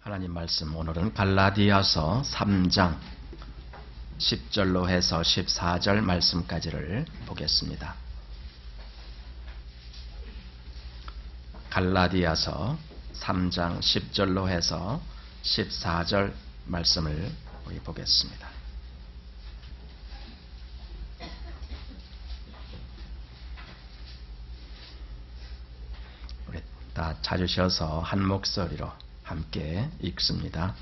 하나님 말씀 오늘은 갈라디아서 3장 10절로 해서 14절 말씀까지를 보겠습니다. 갈라디아서 3장 10절로 해서 14절 말씀을 보겠습니다. 우리 다 찾으셔서 한 목소리로 함께 읽습니다.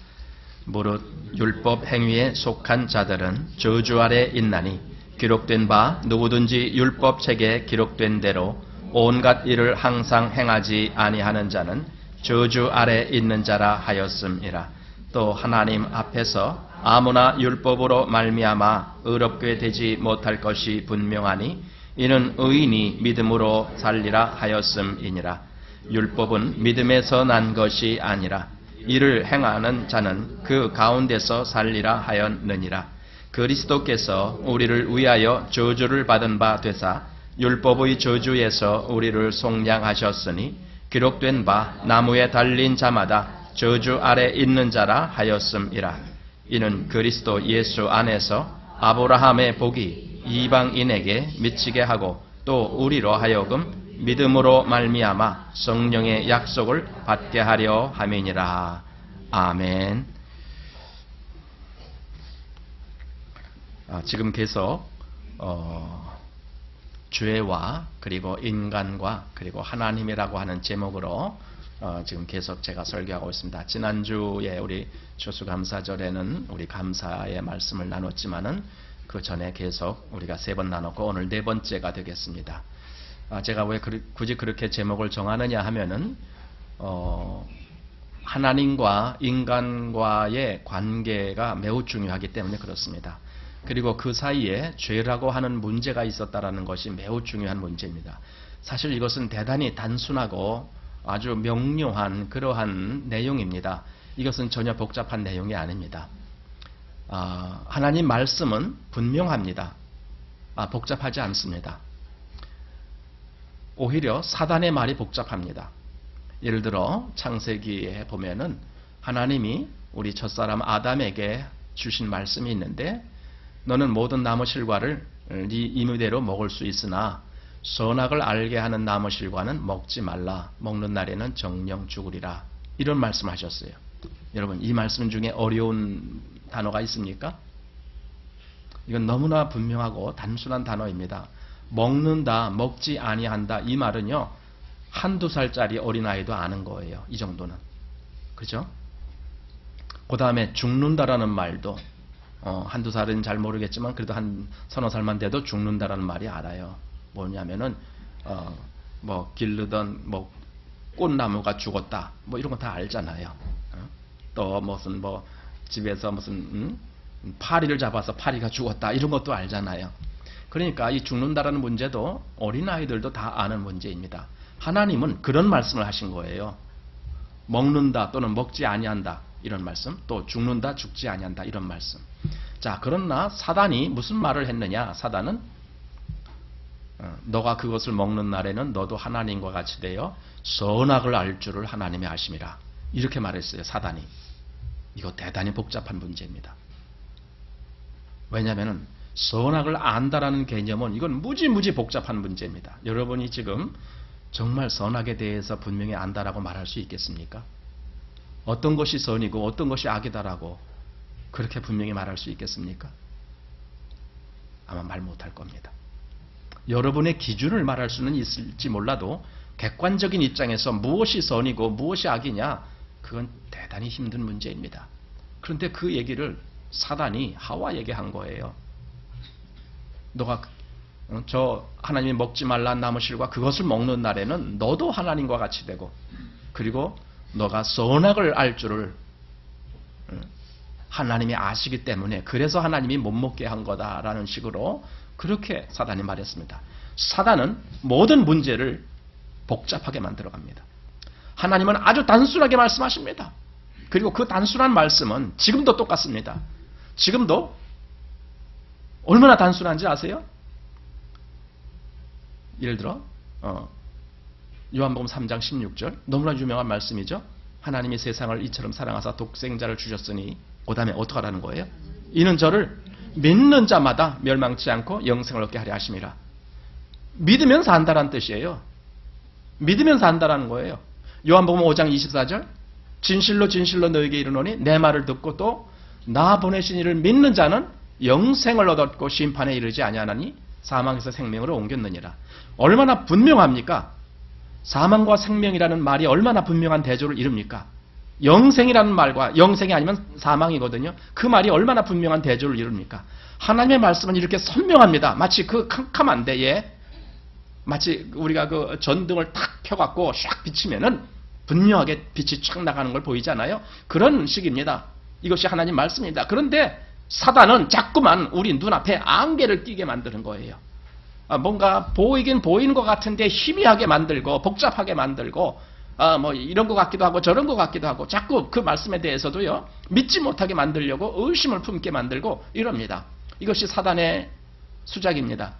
무릇 율법 행위에 속한 자들은 저주 아래 있나니 기록된 바 누구든지 율법 책에 기록된 대로 온갖 일을 항상 행하지 아니하는 자는 저주 아래 있는 자라 하였음이라. 또 하나님 앞에서 아무나 율법으로 말미암아 의롭게 되지 못할 것이 분명하니 이는 의인이 믿음으로 살리라 하였음이니라. 율법은 믿음에서 난 것이 아니라 이를 행하는 자는 그 가운데서 살리라 하였느니라. 그리스도께서 우리를 위하여 저주를 받은 바 되사 율법의 저주에서 우리를 속량하셨으니 기록된 바 나무에 달린 자마다 저주 아래 있는 자라 하였음이라. 이는 그리스도 예수 안에서 아브라함의 복이 이방인에게 미치게 하고 또 우리로 하여금 믿음으로 말미암아 성령의 약속을 받게 하려 함이니라. 아멘. 지금 계속 죄와 그리고 인간과 그리고 하나님이라고 하는 제목으로 지금 계속 제가 설교하고 있습니다. 지난주에 우리 추수감사절에는 우리 감사의 말씀을 나눴지만은 그 전에 계속 우리가 3번 나눴고 오늘 4번째가 되겠습니다. 제가 왜 굳이 그렇게 제목을 정하느냐 하면은 하나님과 인간과의 관계가 매우 중요하기 때문에 그렇습니다. 그리고 그 사이에 죄라고 하는 문제가 있었다라는 것이 매우 중요한 문제입니다. 사실 이것은 대단히 단순하고 아주 명료한 그러한 내용입니다. 이것은 전혀 복잡한 내용이 아닙니다. 하나님 말씀은 분명합니다. 복잡하지 않습니다. 오히려 사단의 말이 복잡합니다. 예를 들어 창세기에 보면은 하나님이 우리 첫사람 아담에게 주신 말씀이 있는데 너는 모든 나무 실과를 네 임의대로 먹을 수 있으나 선악을 알게 하는 나무 실과는 먹지 말라. 먹는 날에는 정령 죽으리라. 이런 말씀하셨어요. 여러분 이 말씀 중에 어려운 단어가 있습니까? 이건 너무나 분명하고 단순한 단어입니다. 먹는다, 먹지 아니한다 이 말은요 1~2살짜리 어린아이도 아는 거예요. 이 정도는. 그죠? 그 다음에 죽는다라는 말도 1~2살은 잘 모르겠지만 그래도 한 3~4살만 돼도 죽는다라는 말이 알아요. 뭐냐면은 뭐 기르던 뭐 꽃나무가 죽었다 뭐 이런 거 다 알잖아요. 또 무슨 뭐 집에서 무슨 파리를 잡아서 파리가 죽었다 이런 것도 알잖아요. 그러니까 이 죽는다라는 문제도 어린아이들도 다 아는 문제입니다. 하나님은 그런 말씀을 하신 거예요. 먹는다 또는 먹지 아니한다 이런 말씀, 또 죽는다 죽지 아니한다 이런 말씀. 자, 그러나 사단이 무슨 말을 했느냐? 사단은 너가 그것을 먹는 날에는 너도 하나님과 같이 되어 선악을 알 줄을 하나님이 아심이라 이렇게 말했어요. 사단이. 이거 대단히 복잡한 문제입니다. 왜냐하면 선악을 안다라는 개념은 이건 무지무지 복잡한 문제입니다. 여러분이 지금 정말 선악에 대해서 분명히 안다라고 말할 수 있겠습니까? 어떤 것이 선이고 어떤 것이 악이다라고 그렇게 분명히 말할 수 있겠습니까? 아마 말 못할 겁니다. 여러분의 기준을 말할 수는 있을지 몰라도 객관적인 입장에서 무엇이 선이고 무엇이 악이냐 그건 대단히 힘든 문제입니다. 그런데 그 얘기를 사단이 하와에게 한 거예요. 너가 저 하나님이 먹지 말라는 나무 실과 그것을 먹는 날에는 너도 하나님과 같이 되고 그리고 너가 선악을 알 줄을 하나님이 아시기 때문에 그래서 하나님이 못 먹게 한 거다라는 식으로 그렇게 사단이 말했습니다. 사단은 모든 문제를 복잡하게 만들어갑니다. 하나님은 아주 단순하게 말씀하십니다. 그리고 그 단순한 말씀은 지금도 똑같습니다. 지금도 얼마나 단순한지 아세요? 예를 들어 요한복음 3장 16절 너무나 유명한 말씀이죠. 하나님이 세상을 이처럼 사랑하사 독생자를 주셨으니 그 다음에 어떡하라는 거예요? 이는 저를 믿는 자마다 멸망치 않고 영생을 얻게 하려 하심이라. 믿으면 산다라는 뜻이에요. 믿으면 산다라는 거예요. 요한복음 5장 24절 진실로 진실로 너에게 이르노니 내 말을 듣고 또 나 보내신 이를 믿는 자는 영생을 얻었고 심판에 이르지 아니하나니 사망에서 생명으로 옮겼느니라. 얼마나 분명합니까? 사망과 생명이라는 말이 얼마나 분명한 대조를 이룹니까? 영생이라는 말과 영생이 아니면 사망이거든요. 그 말이 얼마나 분명한 대조를 이룹니까? 하나님의 말씀은 이렇게 선명합니다. 마치 그 캄캄한 데에 마치 우리가 그 전등을 탁 켜갖고 샥 비치면은 분명하게 빛이 촥 나가는 걸 보이잖아요. 그런 식입니다. 이것이 하나님 말씀입니다. 그런데 사단은 자꾸만 우리 눈앞에 안개를 끼게 만드는 거예요. 뭔가 보이긴 보이는 것 같은데 희미하게 만들고 복잡하게 만들고 뭐 이런 것 같기도 하고 저런 것 같기도 하고 자꾸 그 말씀에 대해서도요 믿지 못하게 만들려고 의심을 품게 만들고 이럽니다. 이것이 사단의 수작입니다.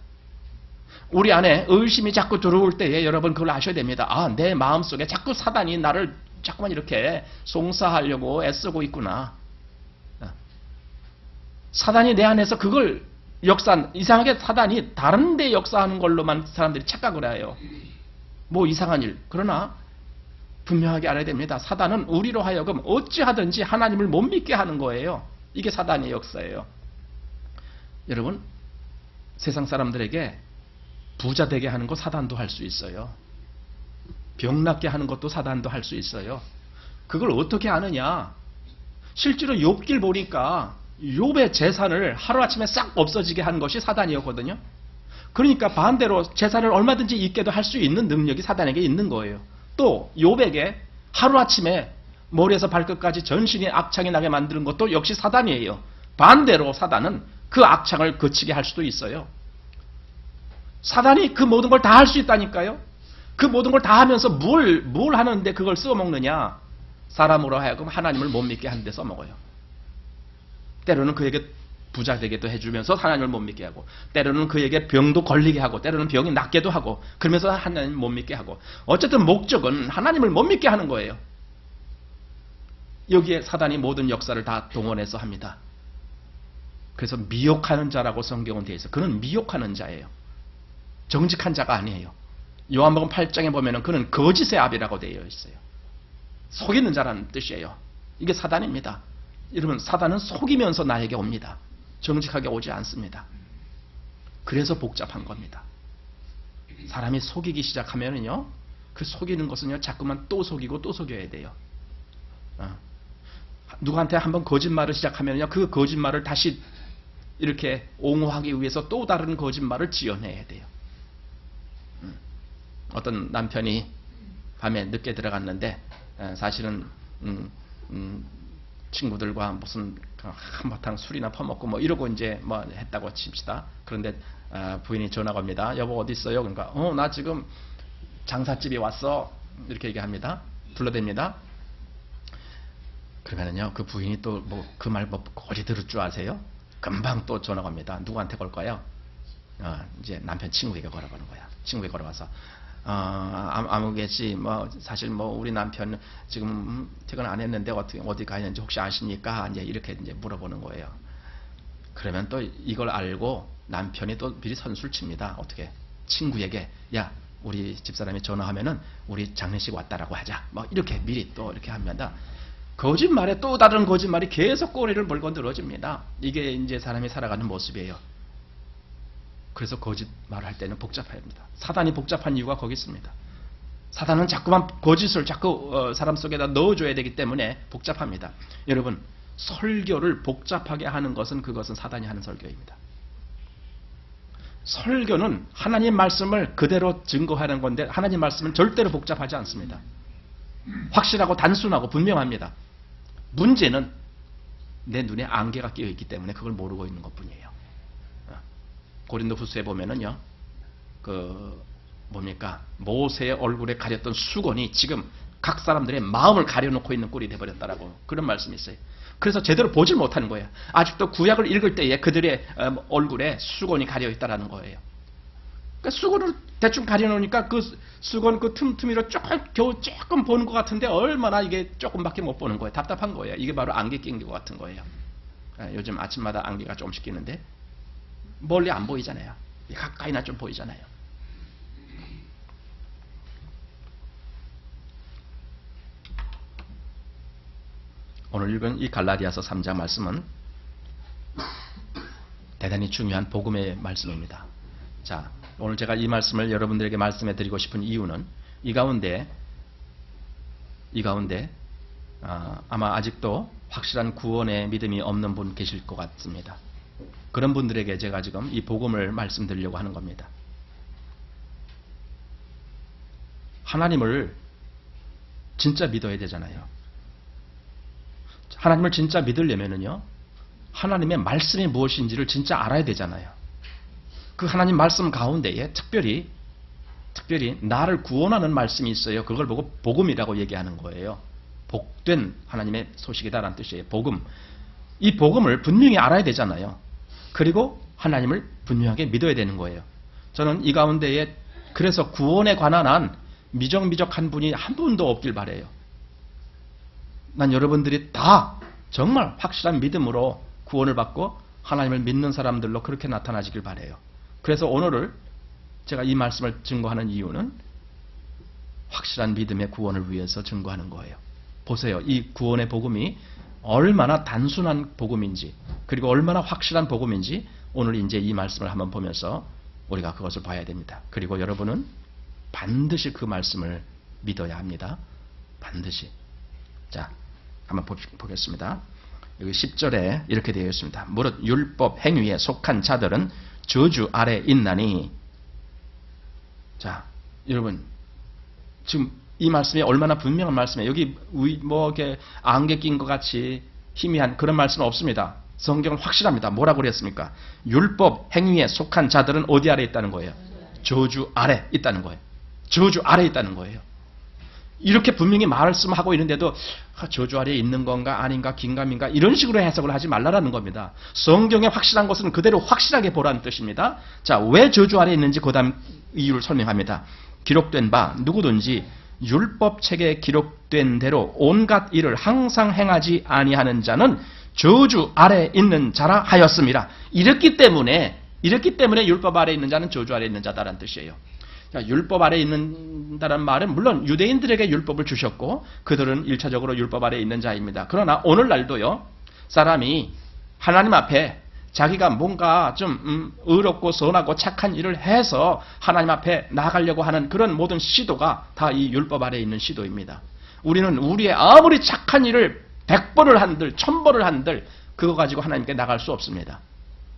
우리 안에 의심이 자꾸 들어올 때에 여러분 그걸 아셔야 됩니다. 아, 내 마음속에 자꾸 사단이 나를 자꾸만 이렇게 송사하려고 애쓰고 있구나. 사단이 내 안에서 그걸 이상하게 사단이 다른 데 역사하는 걸로만 사람들이 착각을 해요. 뭐 이상한 일. 그러나 분명하게 알아야 됩니다. 사단은 우리로 하여금 어찌하든지 하나님을 못 믿게 하는 거예요. 이게 사단의 역사예요. 여러분, 세상 사람들에게 부자 되게 하는 거 사단도 할 수 있어요. 병 낫게 하는 것도 사단도 할 수 있어요. 그걸 어떻게 아느냐? 실제로 욥기를 보니까 욥의 재산을 하루아침에 싹 없어지게 하는 것이 사단이었거든요. 그러니까 반대로 재산을 얼마든지 있게도 할 수 있는 능력이 사단에게 있는 거예요. 또 욥에게 하루아침에 머리에서 발끝까지 전신이 악창이 나게 만드는 것도 역시 사단이에요. 반대로 사단은 그 악창을 그치게 할 수도 있어요. 사단이 그 모든 걸 다 할 수 있다니까요. 그 모든 걸 다 하면서 뭘 하는데 그걸 써먹느냐? 사람으로 하여금 하나님을 못 믿게 하는 데 써먹어요. 때로는 그에게 부자 되게도 해주면서 하나님을 못 믿게 하고, 때로는 그에게 병도 걸리게 하고, 때로는 병이 낫게도 하고, 그러면서 하나님을 못 믿게 하고, 어쨌든 목적은 하나님을 못 믿게 하는 거예요. 여기에 사단이 모든 역사를 다 동원해서 합니다. 그래서 미혹하는 자라고 성경은 되어 있어요. 그는 미혹하는 자예요. 정직한 자가 아니에요. 요한복음 8장에 보면은 그는 거짓의 아비라고 되어 있어요. 속이는 자라는 뜻이에요. 이게 사단입니다. 여러분, 사단은 속이면서 나에게 옵니다. 정직하게 오지 않습니다. 그래서 복잡한 겁니다. 사람이 속이기 시작하면은요, 그 속이는 것은요, 자꾸만 또 속이고 또 속여야 돼요. 누구한테 한번 거짓말을 시작하면요, 그 거짓말을 다시 이렇게 옹호하기 위해서 또 다른 거짓말을 지어내야 돼요. 어떤 남편이 밤에 늦게 들어갔는데 사실은 친구들과 무슨 한바탕 술이나 퍼먹고 뭐 이러고 이제 뭐 했다고 칩시다. 그런데 부인이 전화가 옵니다. 여보 어디 있어요? 그러니까 나 지금 장사집에 왔어. 이렇게 얘기합니다. 불러댑니다. 그러면은요 그 부인이 또 뭐 그 말 뭐 어디 들을 줄 아세요? 금방 또 전화가 옵니다. 누구한테 걸까요? 이제 남편 친구에게 걸어보는 거야. 친구에게 걸어봐서 아무개지 뭐 사실 뭐 우리 남편 지금 퇴근 안 했는데 어디 가 있는지 혹시 아십니까? 이제 이렇게 이제 물어보는 거예요. 그러면 또 이걸 알고 남편이 또 미리 선수를 칩니다. 어떻게? 친구에게 야 우리 집사람이 전화하면은 우리 장례식 왔다라고 하자. 뭐 이렇게 미리 또 이렇게 합니다. 거짓말에 또 다른 거짓말이 계속 꼬리를 물고 늘어집니다. 이게 이제 사람이 살아가는 모습이에요. 그래서 거짓말을 할 때는 복잡합니다. 사단이 복잡한 이유가 거기 있습니다. 사단은 자꾸만 거짓을 자꾸 사람 속에다 넣어줘야 되기 때문에 복잡합니다. 여러분, 설교를 복잡하게 하는 그것은 사단이 하는 설교입니다. 설교는 하나님 말씀을 그대로 증거하는 건데 하나님 말씀은 절대로 복잡하지 않습니다. 확실하고 단순하고 분명합니다. 문제는 내 눈에 안개가 끼어 있기 때문에 그걸 모르고 있는 것뿐이에요. 고린도후서에 보면은요, 뭡니까? 모세의 얼굴에 가렸던 수건이 지금 각 사람들의 마음을 가려놓고 있는 꼴이 되어버렸다라고 그런 말씀이 있어요. 그래서 제대로 보질 못하는 거예요. 아직도 구약을 읽을 때에 그들의 얼굴에 수건이 가려 있다라는 거예요. 그러니까 수건으로 대충 가려놓으니까 그 수건 그 틈틈이로 겨우 조금 보는 것 같은데 얼마나 이게 조금밖에 못 보는 거예요. 답답한 거예요. 이게 바로 안개 낀 것 같은 거예요. 요즘 아침마다 안개가 조금씩 끼는데 멀리 안 보이잖아요. 가까이나 좀 보이잖아요. 오늘 읽은 이 갈라디아서 3장 말씀은 대단히 중요한 복음의 말씀입니다. 자, 오늘 제가 이 말씀을 여러분들에게 말씀해 드리고 싶은 이유는 이 가운데 아마 아직도 확실한 구원의 믿음이 없는 분 계실 것 같습니다. 그런 분들에게 제가 지금 이 복음을 말씀드리려고 하는 겁니다. 하나님을 진짜 믿어야 되잖아요. 하나님을 진짜 믿으려면요, 하나님의 말씀이 무엇인지를 진짜 알아야 되잖아요. 그 하나님 말씀 가운데에 특별히 나를 구원하는 말씀이 있어요. 그걸 보고 복음이라고 얘기하는 거예요. 복된 하나님의 소식이다라는 뜻이에요. 복음. 이 복음을 분명히 알아야 되잖아요. 그리고 하나님을 분명하게 믿어야 되는 거예요. 저는 이 가운데에 그래서 구원에 관한 한 미적미적한 분이 한 분도 없길 바라요. 난 여러분들이 다 정말 확실한 믿음으로 구원을 받고 하나님을 믿는 사람들로 그렇게 나타나시길 바라요. 그래서 오늘을 제가 이 말씀을 증거하는 이유는 확실한 믿음의 구원을 위해서 증거하는 거예요. 보세요. 이 구원의 복음이 얼마나 단순한 복음인지, 그리고 얼마나 확실한 복음인지 오늘 이제 이 말씀을 한번 보면서 우리가 그것을 봐야 됩니다. 그리고 여러분은 반드시 그 말씀을 믿어야 합니다. 반드시. 자, 한번 보겠습니다. 여기 10절에 이렇게 되어 있습니다. 무릇 율법 행위에 속한 자들은 저주 아래 있나니. 자, 여러분, 지금 이 말씀이 얼마나 분명한 말씀이에요. 여기 뭐 이렇게 안개 낀 것 같이 희미한 그런 말씀은 없습니다. 성경은 확실합니다. 뭐라고 그랬습니까? 율법 행위에 속한 자들은 어디 아래 있다는 거예요? 저주 아래 있다는 거예요. 저주 아래 있다는 거예요. 이렇게 분명히 말씀하고 있는데도 저주 아래에 있는 건가 아닌가 긴가민가 이런 식으로 해석을 하지 말라라는 겁니다. 성경에 확실한 것은 그대로 확실하게 보라는 뜻입니다. 자, 왜 저주 아래에 있는지 그 다음 이유를 설명합니다. 기록된 바 누구든지 율법책에 기록된 대로 온갖 일을 항상 행하지 아니하는 자는 저주 아래에 있는 자라 하였습니다. 이렇기 때문에 율법 아래에 있는 자는 저주 아래에 있는 자다라는 뜻이에요. 자, 율법 아래에 있는다는 말은 물론 유대인들에게 율법을 주셨고 그들은 1차적으로 율법 아래에 있는 자입니다. 그러나 오늘날도요, 사람이 하나님 앞에 자기가 뭔가 좀 의롭고 선하고 착한 일을 해서 하나님 앞에 나가려고 하는 그런 모든 시도가 다 이 율법 아래에 있는 시도입니다. 우리는 우리의 아무리 착한 일을 100번을 한들 1000번을 한들 그거 가지고 하나님께 나갈 수 없습니다.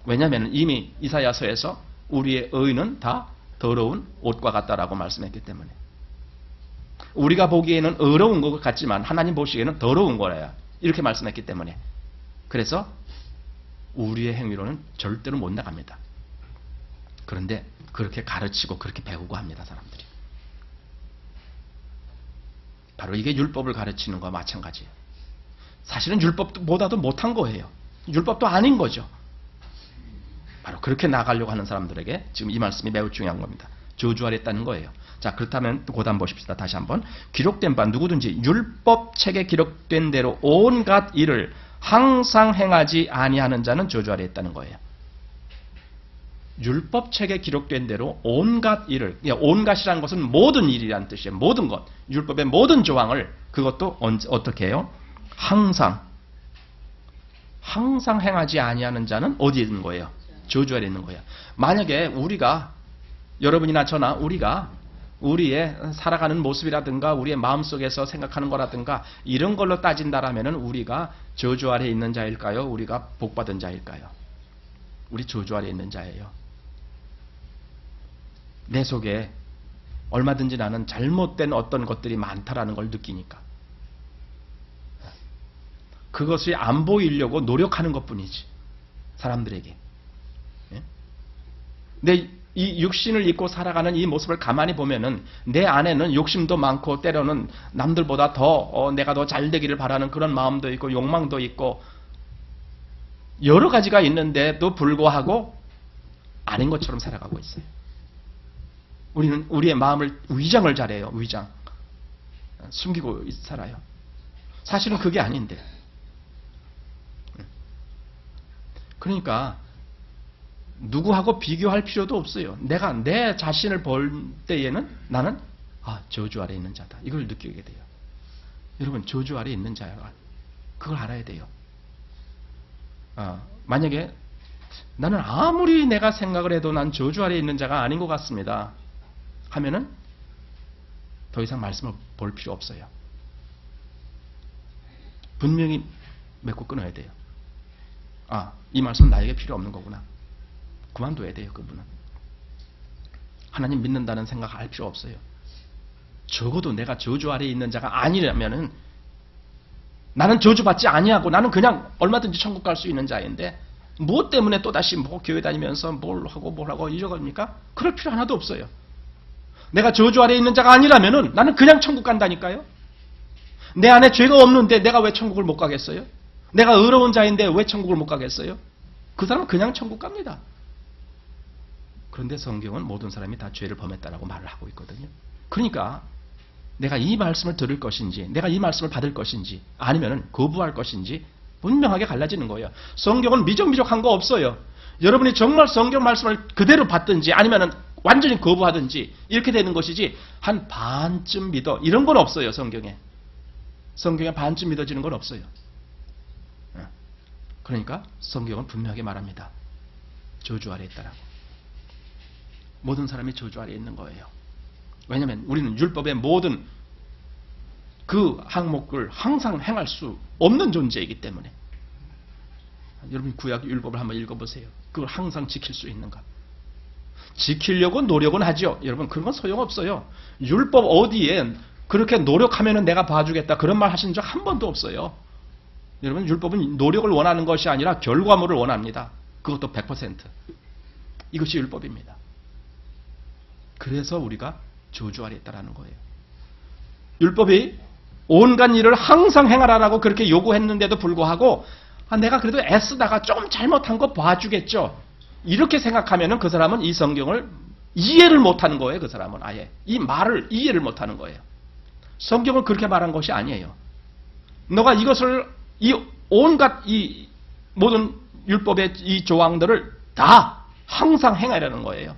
왜냐하면 이미 이사야서에서 우리의 의는 다 더러운 옷과 같다라고 말씀했기 때문에. 우리가 보기에는 의로운 것 같지만 하나님 보시기에는 더러운 거래요. 이렇게 말씀했기 때문에. 그래서 우리의 행위로는 절대로 못 나갑니다. 그런데 그렇게 가르치고 그렇게 배우고 합니다, 사람들이. 바로 이게 율법을 가르치는 것과 마찬가지예요. 사실은 율법보다도 못한 거예요. 율법도 아닌 거죠. 바로 그렇게 나가려고 하는 사람들에게 지금 이 말씀이 매우 중요한 겁니다. 저주 아래 있다는 거예요. 자, 그렇다면 또 고단 보십시다. 다시 한번. 기록된 바 누구든지 율법책에 기록된 대로 온갖 일을 항상 행하지 아니하는 자는 저주 아래 있다는 거예요. 율법책에 기록된 대로 온갖 일을, 온갖이라는 것은 모든 일이라는 뜻이에요. 모든 것. 율법의 모든 조항을 그것도 어떻게 해요? 항상 행하지 아니하는 자는 어디에 있는 거예요? 저주 아래 있는 거예요. 만약에 우리가, 여러분이나 저나 우리가 우리의 살아가는 모습이라든가 우리의 마음속에서 생각하는 거라든가 이런 걸로 따진다라면 우리가 저주 아래 있는 자일까요? 우리가 복받은 자일까요? 우리 저주 아래 있는 자예요. 내 속에 얼마든지 나는 잘못된 어떤 것들이 많다라는 걸 느끼니까 그것이 안 보이려고 노력하는 것뿐이지, 사람들에게. 내 이 육신을 입고 살아가는 이 모습을 가만히 보면은 내 안에는 욕심도 많고 때로는 남들보다 더 내가 더 잘 되기를 바라는 그런 마음도 있고 욕망도 있고 여러 가지가 있는데도 불구하고 아닌 것처럼 살아가고 있어요. 우리는 우리의 마음을 위장을 잘해요. 위장. 숨기고 살아요. 사실은 그게 아닌데. 그러니까 누구하고 비교할 필요도 없어요. 내가 내 자신을 볼 때에는 나는 저주 아래 있는 자다. 이걸 느끼게 돼요. 여러분, 저주 아래 있는 자가 그걸 알아야 돼요. 만약에 나는 아무리 내가 생각을 해도 난 저주 아래 있는 자가 아닌 것 같습니다 하면은 더 이상 말씀을 볼 필요 없어요. 분명히 맺고 끊어야 돼요. 이 말씀은 나에게 필요 없는 거구나. 그만둬야 돼요. 그분은. 하나님 믿는다는 생각 할 필요 없어요. 적어도 내가 저주 아래에 있는 자가 아니라면은 나는 저주받지 아니하고 나는 그냥 얼마든지 천국 갈 수 있는 자인데 무엇 때문에 또다시 교회 다니면서 뭘 하고 이러겁니까? 그럴 필요 하나도 없어요. 내가 저주 아래에 있는 자가 아니라면은 나는 그냥 천국 간다니까요. 내 안에 죄가 없는데 내가 왜 천국을 못 가겠어요? 내가 의로운 자인데 왜 천국을 못 가겠어요? 그 사람은 그냥 천국 갑니다. 그런데 성경은 모든 사람이 다 죄를 범했다라고 말을 하고 있거든요. 그러니까 내가 이 말씀을 들을 것인지 내가 이 말씀을 받을 것인지 아니면 거부할 것인지 분명하게 갈라지는 거예요. 성경은 미적미적한 거 없어요. 여러분이 정말 성경 말씀을 그대로 받든지 아니면 완전히 거부하든지 이렇게 되는 것이지 한 반쯤 믿어 이런 건 없어요. 성경에 반쯤 믿어지는 건 없어요. 그러니까 성경은 분명하게 말합니다. 저주 아래에 있다라고. 모든 사람이 저주 아래에 있는 거예요. 왜냐하면 우리는 율법의 모든 그 항목을 항상 행할 수 없는 존재이기 때문에. 여러분 구약 율법을 한번 읽어보세요. 그걸 항상 지킬 수 있는가? 지키려고 노력은 하죠. 여러분 그런 건 소용없어요. 율법 어디에 그렇게 노력하면 내가 봐주겠다 그런 말 하신 적 한 번도 없어요. 여러분 율법은 노력을 원하는 것이 아니라 결과물을 원합니다. 그것도 100%. 이것이 율법입니다. 그래서 우리가 저주 아래에 있다라는 거예요. 율법이 온갖 일을 항상 행하라라고 그렇게 요구했는데도 불구하고 내가 그래도 애쓰다가 좀 잘못한 거 봐주겠죠. 이렇게 생각하면 그 사람은 이 성경을 이해를 못하는 거예요. 그 사람은 아예 이 말을 이해를 못하는 거예요. 성경을 그렇게 말한 것이 아니에요. 너가 이것을 이 온갖 이 모든 율법의 이 조항들을 다 항상 행하려는 거예요.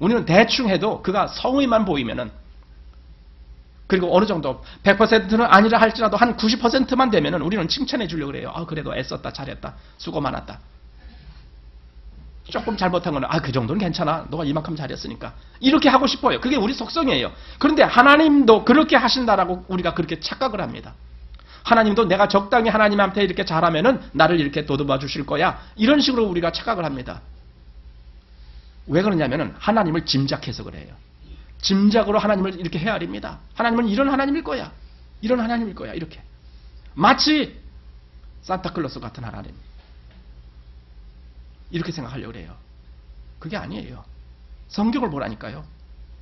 우리는 대충 해도 그가 성의만 보이면은 그리고 어느 정도 100%는 아니라 할지라도 한 90%만 되면은 우리는 칭찬해 주려고 그래요. 그래도 애썼다, 잘했다, 수고 많았다. 조금 잘못한 거는 그 정도는 괜찮아. 너가 이만큼 잘했으니까. 이렇게 하고 싶어요. 그게 우리 속성이에요. 그런데 하나님도 그렇게 하신다라고 우리가 그렇게 착각을 합니다. 하나님도 내가 적당히 하나님한테 이렇게 잘하면은 나를 이렇게 도듬어 주실 거야. 이런 식으로 우리가 착각을 합니다. 왜 그러냐면은 하나님을 짐작해서 그래요. 짐작으로 하나님을 이렇게 헤아립니다. 하나님은 이런 하나님일 거야. 이런 하나님일 거야. 이렇게. 마치 산타클로스 같은 하나님. 이렇게 생각하려고 그래요. 그게 아니에요. 성경을 보라니까요.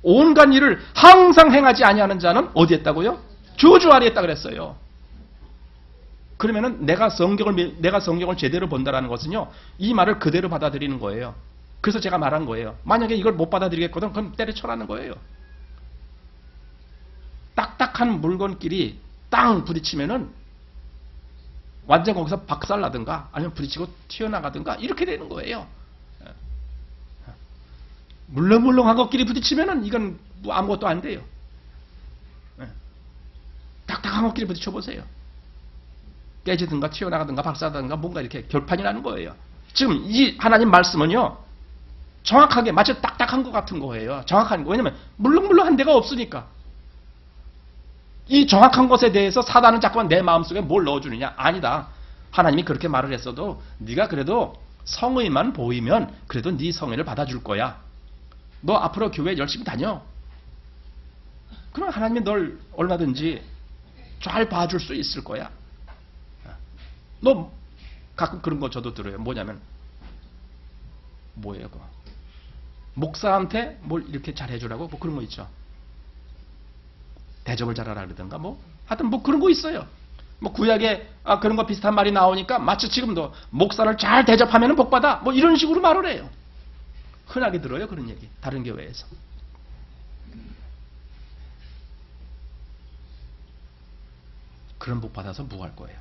온갖 일을 항상 행하지 아니하는 자는 어디에 있다고요? 저주 아래에 있다 그랬어요. 그러면은 내가 성경을 제대로 본다라는 것은요. 이 말을 그대로 받아들이는 거예요. 그래서 제가 말한 거예요. 만약에 이걸 못 받아들이겠거든 그럼 때려쳐라는 거예요. 딱딱한 물건끼리 땅 부딪히면은 완전 거기서 박살나든가 아니면 부딪히고 튀어나가든가 이렇게 되는 거예요. 물렁물렁한 것끼리 부딪히면은 이건 뭐 아무것도 안 돼요. 딱딱한 것끼리 부딪혀보세요. 깨지든가 튀어나가든가 박살나든가 뭔가 이렇게 결판이 나는 거예요. 지금 이 하나님 말씀은요. 정확하게 마치 딱딱한 것 같은 거예요. 정확한 거. 왜냐면 물렁물렁한 데가 없으니까. 이 정확한 것에 대해서 사단은 자꾸만 내 마음속에 뭘 넣어주느냐? 아니다. 하나님이 그렇게 말을 했어도 네가 그래도 성의만 보이면 그래도 네 성의를 받아줄 거야. 너 앞으로 교회 열심히 다녀. 그럼 하나님이 널 얼마든지 잘 봐줄 수 있을 거야. 너 가끔 그런 거 저도 들어요. 뭐냐면 뭐예요 그거? 목사한테 뭘 이렇게 잘해주라고 뭐 그런 거 있죠. 대접을 잘하라 그러든가 하여튼 뭐 그런 거 있어요. 뭐 구약에 그런 거 비슷한 말이 나오니까 마치 지금도 목사를 잘 대접하면 복받아 뭐 이런 식으로 말을 해요. 흔하게 들어요, 그런 얘기. 다른 교회에서. 그런 복 받아서 뭐 할 거예요?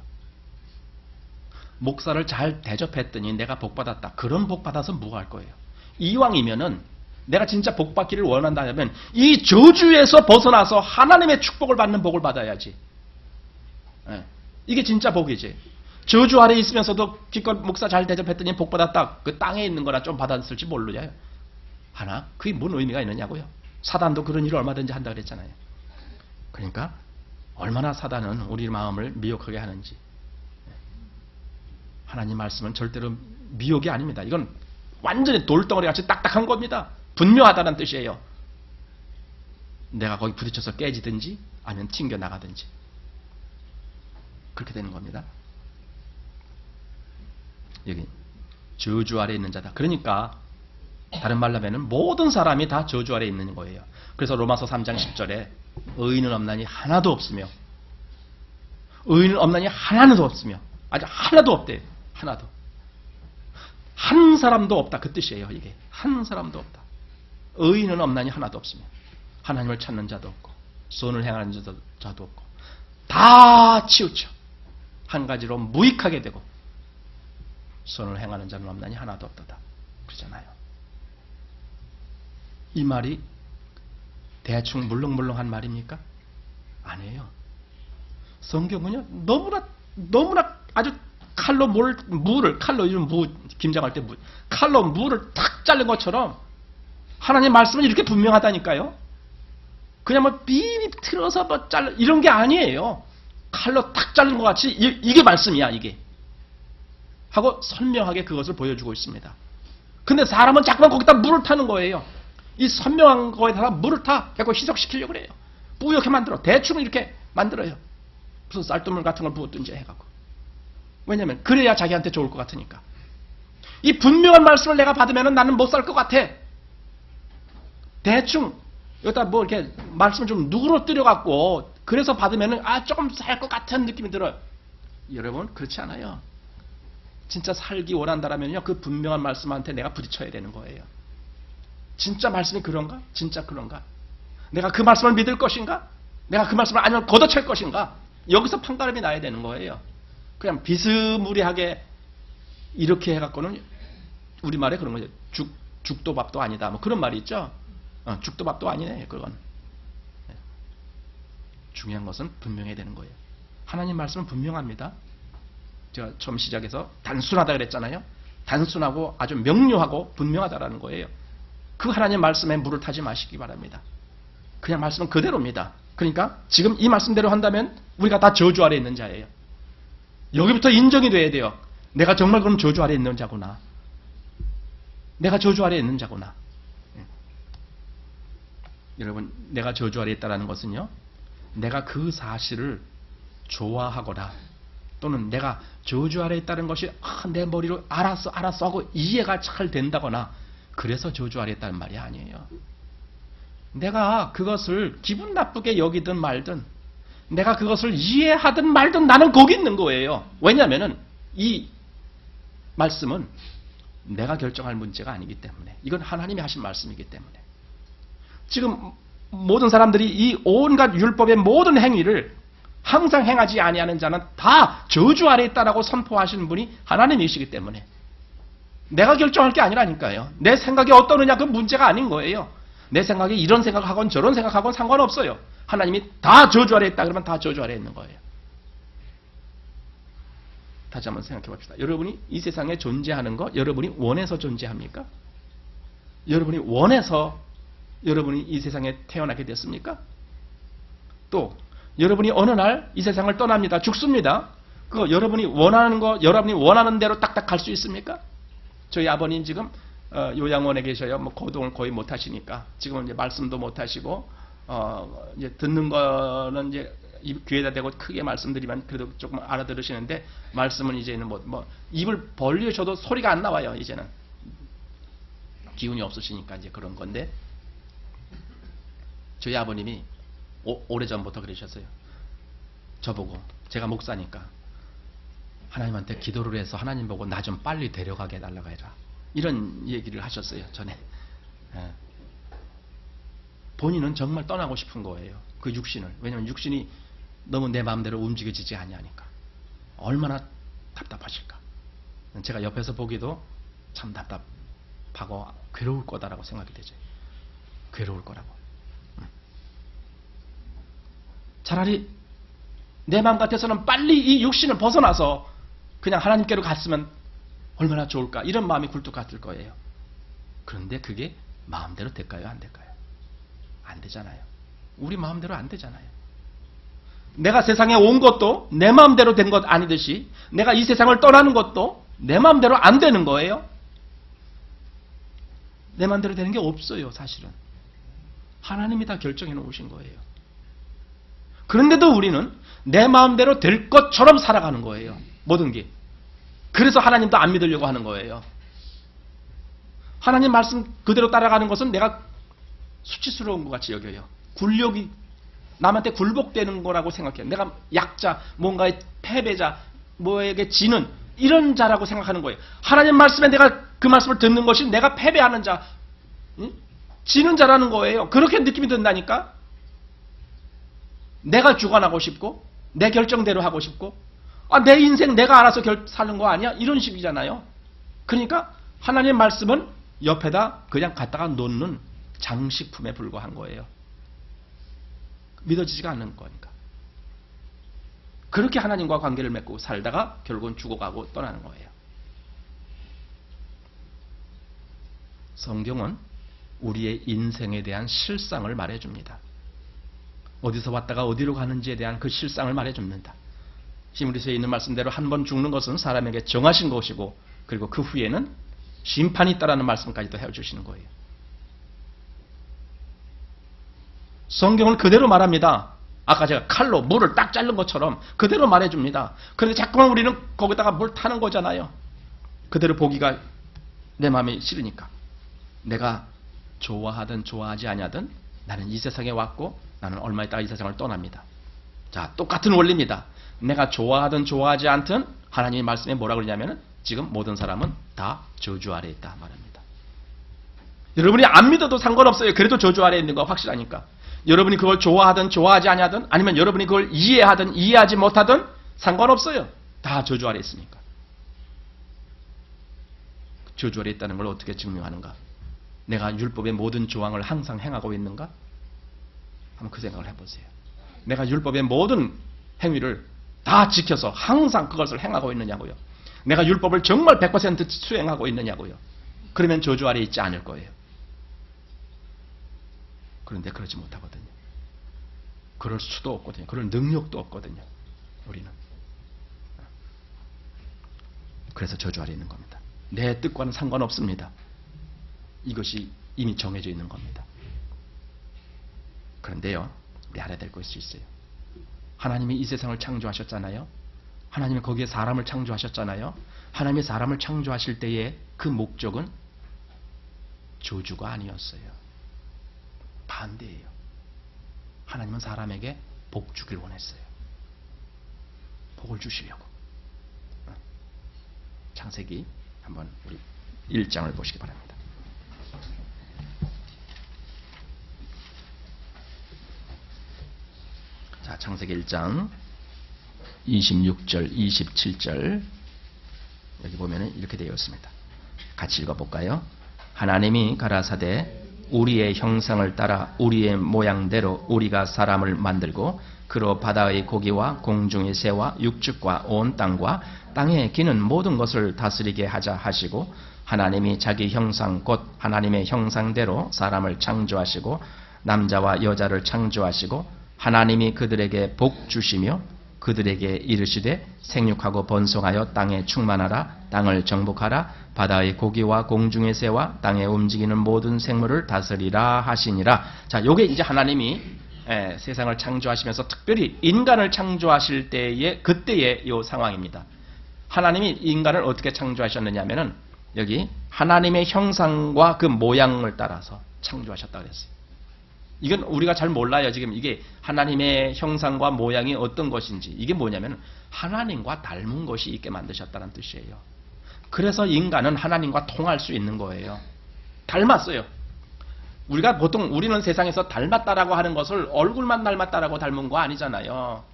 목사를 잘 대접했더니 내가 복 받았다. 그런 복 받아서 뭐 할 거예요? 이왕이면은 내가 진짜 복 받기를 원한다면 이 저주에서 벗어나서 하나님의 축복을 받는 복을 받아야지. 네. 이게 진짜 복이지. 저주 아래 있으면서도 기껏 목사 잘 대접했더니 복 받았다. 그 땅에 있는 거나 좀 받았을지 모르냐. 하나? 그게 뭔 의미가 있느냐고요. 사단도 그런 일을 얼마든지 한다 그랬잖아요. 그러니까 얼마나 사단은 우리 마음을 미혹하게 하는지. 하나님 말씀은 절대로 미혹이 아닙니다. 이건 완전히 돌덩어리 같이 딱딱한 겁니다. 분명하다는 뜻이에요. 내가 거기 부딪혀서 깨지든지 아니면 튕겨나가든지 그렇게 되는 겁니다. 여기 저주 아래 있는 자다. 그러니까 다른 말로 하면 모든 사람이 다 저주 아래 있는 거예요. 그래서 로마서 3장 10절에 의인은 없나니 하나도 없으며 의인은 없나니 하나도 없으며 아주 하나도 없대. 하나도. 한 사람도 없다. 그 뜻이에요. 이게. 한 사람도 없다. 의인은 없나니 하나도 없으며 하나님을 찾는 자도 없고 선을 행하는 자도 없고 다 치우쳐 한 가지로 무익하게 되고 선을 행하는 자는 없나니 하나도 없도다. 그러잖아요. 이 말이 대충 물렁물렁한 말입니까? 아니에요. 성경은요 너무나 아주 칼로 무를 칼로 이런 무 김장할 때 칼로 무를 탁 자른 것처럼 하나님 말씀은 이렇게 분명하다니까요. 그냥 뭐 비비 틀어서 뭐 잘라 이런 게 아니에요. 칼로 탁 자른 것 같이 이게 말씀이야 이게. 하고 선명하게 그것을 보여주고 있습니다. 근데 사람은 자꾸만 거기다 물을 타는 거예요. 이 선명한 거에다가 물을 타 갖고 희석시키려고 그래요. 뿌옇게 만들어. 대충 이렇게 만들어요. 무슨 쌀뜨물 같은 걸 부었든지 해갖고. 왜냐면 그래야 자기한테 좋을 것 같으니까. 이 분명한 말씀을 내가 받으면 나는 못 살 것 같아. 대충 여기다 뭐 이렇게 말씀을 좀 누그러뜨려 갖고 그래서 받으면 조금 살 것 같은 느낌이 들어요. 여러분 그렇지 않아요. 진짜 살기 원한다라면요 그 분명한 말씀한테 내가 부딪혀야 되는 거예요. 진짜 말씀이 그런가? 진짜 그런가? 내가 그 말씀을 믿을 것인가? 내가 그 말씀을 아니면 걷어챌 것인가? 여기서 판가름이 나야 되는 거예요. 그냥 비스무리하게 이렇게 해갖고는 우리말에 그런 거죠. 죽도 밥도 아니다. 뭐 그런 말이 있죠. 죽도 밥도 아니네. 그건. 중요한 것은 분명해야 되는 거예요. 하나님 말씀은 분명합니다. 제가 처음 시작해서 단순하다 그랬잖아요. 단순하고 아주 명료하고 분명하다라는 거예요. 그 하나님 말씀에 물을 타지 마시기 바랍니다. 그냥 말씀은 그대로입니다. 그러니까 지금 이 말씀대로 한다면 우리가 다 저주 아래 있는 자예요. 여기부터 인정이 돼야 돼요. 내가 정말 그럼 저주 아래 있는 자구나. 내가 저주 아래 있는 자구나. 여러분, 내가 저주 아래 있다는 것은요, 내가 그 사실을 좋아하거나 또는 내가 저주 아래 있다는 것이 내 머리로 알았어 하고 이해가 잘 된다거나 그래서 저주 아래 있다는 말이 아니에요. 내가 그것을 기분 나쁘게 여기든 말든 내가 그것을 이해하든 말든 나는 거기 있는 거예요. 왜냐하면 이 말씀은 내가 결정할 문제가 아니기 때문에 이건 하나님이 하신 말씀이기 때문에 지금 모든 사람들이 이 온갖 율법의 모든 행위를 항상 행하지 아니하는 자는 다 저주 아래 있다라고 선포하시는 분이 하나님이시기 때문에 내가 결정할 게 아니라니까요. 내 생각이 어떠느냐 그 문제가 아닌 거예요. 내 생각이 이런 생각하건 저런 생각하건 상관없어요. 하나님이 다 저주 아래 있다 그러면 다 저주 아래 있는 거예요. 다시 한번 생각해 봅시다. 여러분이 이 세상에 존재하는 거 여러분이 원해서 존재합니까? 여러분이 원해서 여러분이 이 세상에 태어나게 됐습니까? 또 여러분이 어느 날 이 세상을 떠납니다. 죽습니다. 그거 여러분이 원하는 거 여러분이 원하는 대로 딱딱 갈 수 있습니까? 저희 아버님 지금 요양원에 계셔요. 뭐 거동을 거의 못 하시니까 지금은 이제 말씀도 못 하시고 이제 듣는 거는 이제 귀에다 대고 크게 말씀드리면 그래도 조금 알아들으시는데 말씀은 이제는 뭐 입을 벌리셔도 소리가 안 나와요. 이제는 기운이 없으시니까 이제 그런 건데 저희 아버님이 오래전부터 그러셨어요. 저보고 제가 목사니까 하나님한테 기도를 해서 하나님 보고 나 좀 빨리 데려가게 해달라고 해라. 이런 얘기를 하셨어요. 전에. 예. 본인은 정말 떠나고 싶은 거예요. 그 육신을. 왜냐하면 육신이 너무 내 마음대로 움직여지지 아니하니까. 얼마나 답답하실까. 제가 옆에서 보기도 참 답답하고 괴로울 거다라고 생각이 되죠. 괴로울 거라고. 차라리 내 마음 같아서는 빨리 이 육신을 벗어나서 그냥 하나님께로 갔으면 얼마나 좋을까. 이런 마음이 굴뚝 같을 거예요. 그런데 그게 마음대로 될까요? 안 될까요? 안 되잖아요. 우리 마음대로 안 되잖아요. 내가 세상에 온 것도 내 마음대로 된 것 아니듯이 내가 이 세상을 떠나는 것도 내 마음대로 안 되는 거예요. 내 마음대로 되는 게 없어요. 사실은. 하나님이 다 결정해 놓으신 거예요. 그런데도 우리는 내 마음대로 될 것처럼 살아가는 거예요. 모든 게. 그래서 하나님도 안 믿으려고 하는 거예요. 하나님 말씀 그대로 따라가는 것은 내가 수치스러운 것 같이 여겨요. 굴욕이 남한테 굴복되는 거라고 생각해요. 내가 약자, 뭔가의 패배자, 뭐에게 지는 이런 자라고 생각하는 거예요. 하나님 말씀에 내가 그 말씀을 듣는 것이 내가 패배하는 자, 지는 자라는 거예요. 그렇게 느낌이 든다니까. 내가 주관하고 싶고 내 결정대로 하고 싶고 내 인생 내가 알아서 사는 거 아니야? 이런 식이잖아요. 그러니까 하나님의 말씀은 옆에다 그냥 갖다가 놓는 장식품에 불과한 거예요. 믿어지지가 않는 거니까. 그렇게 하나님과 관계를 맺고 살다가 결국은 죽어가고 떠나는 거예요. 성경은 우리의 인생에 대한 실상을 말해줍니다. 어디서 왔다가 어디로 가는지에 대한 그 실상을 말해줍니다. 히브리서에 있는 말씀대로 한 번 죽는 것은 사람에게 정하신 것이고 그리고 그 후에는 심판이 있다라는 말씀까지도 해주시는 거예요. 성경은 그대로 말합니다. 아까 제가 칼로 물을 딱 자른 것처럼 그대로 말해줍니다. 그런데 자꾸만 우리는 거기다가 뭘 타는 거잖아요. 그대로 보기가 내 마음에 싫으니까. 내가 좋아하든 좋아하지 아니하든 나는 이 세상에 왔고 나는 얼마 있다가 이 세상을 떠납니다. 자, 똑같은 원리입니다. 내가 좋아하든 좋아하지 않든 하나님의 말씀에 뭐라 그러냐면은 지금 모든 사람은 다 저주 아래에 있다 말합니다. 여러분이 안 믿어도 상관없어요. 그래도 저주 아래에 있는 거 확실하니까. 여러분이 그걸 좋아하든 좋아하지 아니하든 아니면 여러분이 그걸 이해하든 이해하지 못하든 상관없어요. 다 저주 아래에 있으니까. 저주 아래에 있다는 걸 어떻게 증명하는가? 내가 율법의 모든 조항을 항상 행하고 있는가? 한번 그 생각을 해보세요. 내가 율법의 모든 행위를 다 지켜서 항상 그것을 행하고 있느냐고요. 내가 율법을 정말 100% 수행하고 있느냐고요. 그러면 저주 아래에 있지 않을 거예요. 그런데 그러지 못하거든요. 그럴 수도 없거든요. 그럴 능력도 없거든요. 우리는. 그래서 저주 아래에 있는 겁니다. 내 뜻과는 상관없습니다. 이것이 이미 정해져 있는 겁니다. 그런데요, 우리 알아야 될 것이 있어요. 하나님이 이 세상을 창조하셨잖아요. 하나님이 거기에 사람을 창조하셨잖아요. 하나님이 사람을 창조하실 때의 그 목적은 저주가 아니었어요. 반대예요. 하나님은 사람에게 복 주길 원했어요. 복을 주시려고. 창세기 한번 우리 1장을 보시기 바랍니다. 자, 창세기 1장 26절, 27절 여기 보면은 이렇게 되어 있습니다. 같이 읽어볼까요? 하나님이 가라사대 우리의 형상을 따라 우리의 모양대로 우리가 사람을 만들고 그로 바다의 고기와 공중의 새와 육축과 온 땅과 땅에 기는 모든 것을 다스리게 하자 하시고 하나님이 자기 형상 곧 하나님의 형상대로 사람을 창조하시고 남자와 여자를 창조하시고 하나님이 그들에게 복 주시며 그들에게 이르시되 생육하고 번성하여 땅에 충만하라 땅을 정복하라 바다의 고기와 공중의 새와 땅에 움직이는 모든 생물을 다스리라 하시니라. 자, 요게 이제 하나님이 세상을 창조하시면서 특별히 인간을 창조하실 때의 그때의 요 상황입니다. 하나님이 인간을 어떻게 창조하셨느냐 하면은 여기 하나님의 형상과 그 모양을 따라서 창조하셨다 그랬어요. 이건 우리가 잘 몰라요. 지금 이게 하나님의 형상과 모양이 어떤 것인지. 이게 뭐냐면 하나님과 닮은 것이 있게 만드셨다는 뜻이에요. 그래서 인간은 하나님과 통할 수 있는 거예요. 닮았어요. 우리가 보통 우리는 세상에서 닮았다라고 하는 것을 얼굴만 닮았다라고 닮은 거 아니잖아요.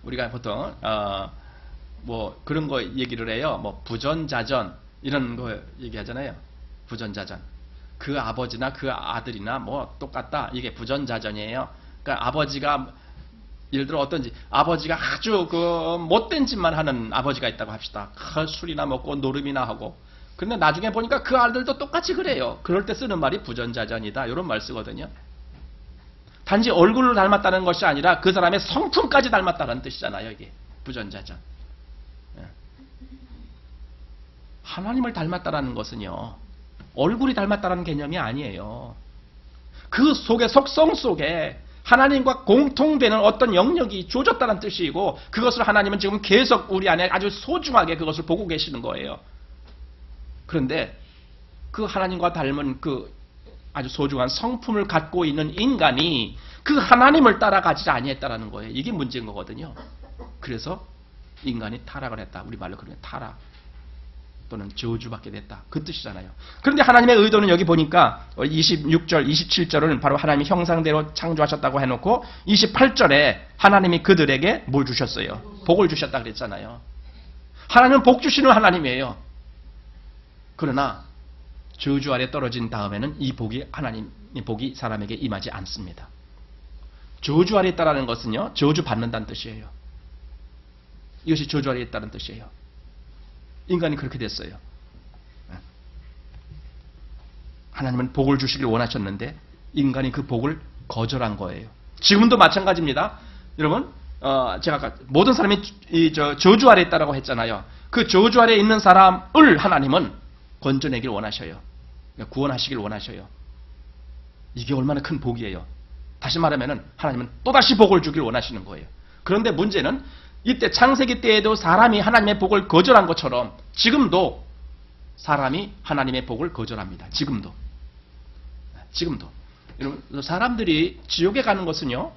우리가 보통 뭐 그런 거 얘기를 해요. 뭐 부전자전 이런 거 얘기하잖아요. 부전자전. 그 아버지나 그 아들이나 뭐 똑같다. 이게 부전자전이에요. 그러니까 아버지가 예를 들어 어떤지 아버지가 아주 그 못된 짓만 하는 아버지가 있다고 합시다. 술이나 먹고 노름이나 하고. 그런데 나중에 보니까 그 아들도 똑같이 그래요. 그럴 때 쓰는 말이 부전자전이다. 이런 말 쓰거든요. 단지 얼굴을 닮았다는 것이 아니라 그 사람의 성품까지 닮았다는 뜻이잖아요. 이게 부전자전. 하나님을 닮았다는 것은요. 얼굴이 닮았다는 개념이 아니에요. 그 속에 속성 속에 하나님과 공통되는 어떤 영역이 주어졌다는 뜻이고 그것을 하나님은 지금 계속 우리 안에 아주 소중하게 그것을 보고 계시는 거예요. 그런데 그 하나님과 닮은 그 아주 소중한 성품을 갖고 있는 인간이 그 하나님을 따라가지 아니했다라는 거예요. 이게 문제인 거거든요. 그래서 인간이 타락을 했다. 우리말로 그러면 타락 또는 저주받게 됐다. 그 뜻이잖아요. 그런데 하나님의 의도는 여기 보니까 26절, 27절은 바로 하나님의 형상대로 창조하셨다고 해놓고 28절에 하나님이 그들에게 뭘 주셨어요? 복을 주셨다 그랬잖아요. 하나님은 복 주시는 하나님이에요. 그러나 저주 아래 떨어진 다음에는 이 복이 하나님의 복이 사람에게 임하지 않습니다. 저주 아래 있다는 것은요. 저주 받는다는 뜻이에요. 이것이 저주 아래 있다는 뜻이에요. 인간이 그렇게 됐어요. 하나님은 복을 주시길 원하셨는데 인간이 그 복을 거절한 거예요. 지금도 마찬가지입니다. 여러분, 제가 아까 모든 사람이 저주 아래 있다라고 했잖아요. 그 저주 아래 있는 사람을 하나님은 건져내길 원하셔요. 구원하시길 원하셔요. 이게 얼마나 큰 복이에요. 다시 말하면 하나님은 또다시 복을 주길 원하시는 거예요. 그런데 문제는 이때 창세기 때에도 사람이 하나님의 복을 거절한 것처럼 지금도 사람이 하나님의 복을 거절합니다. 지금도. 여러분, 사람들이 지옥에 가는 것은요.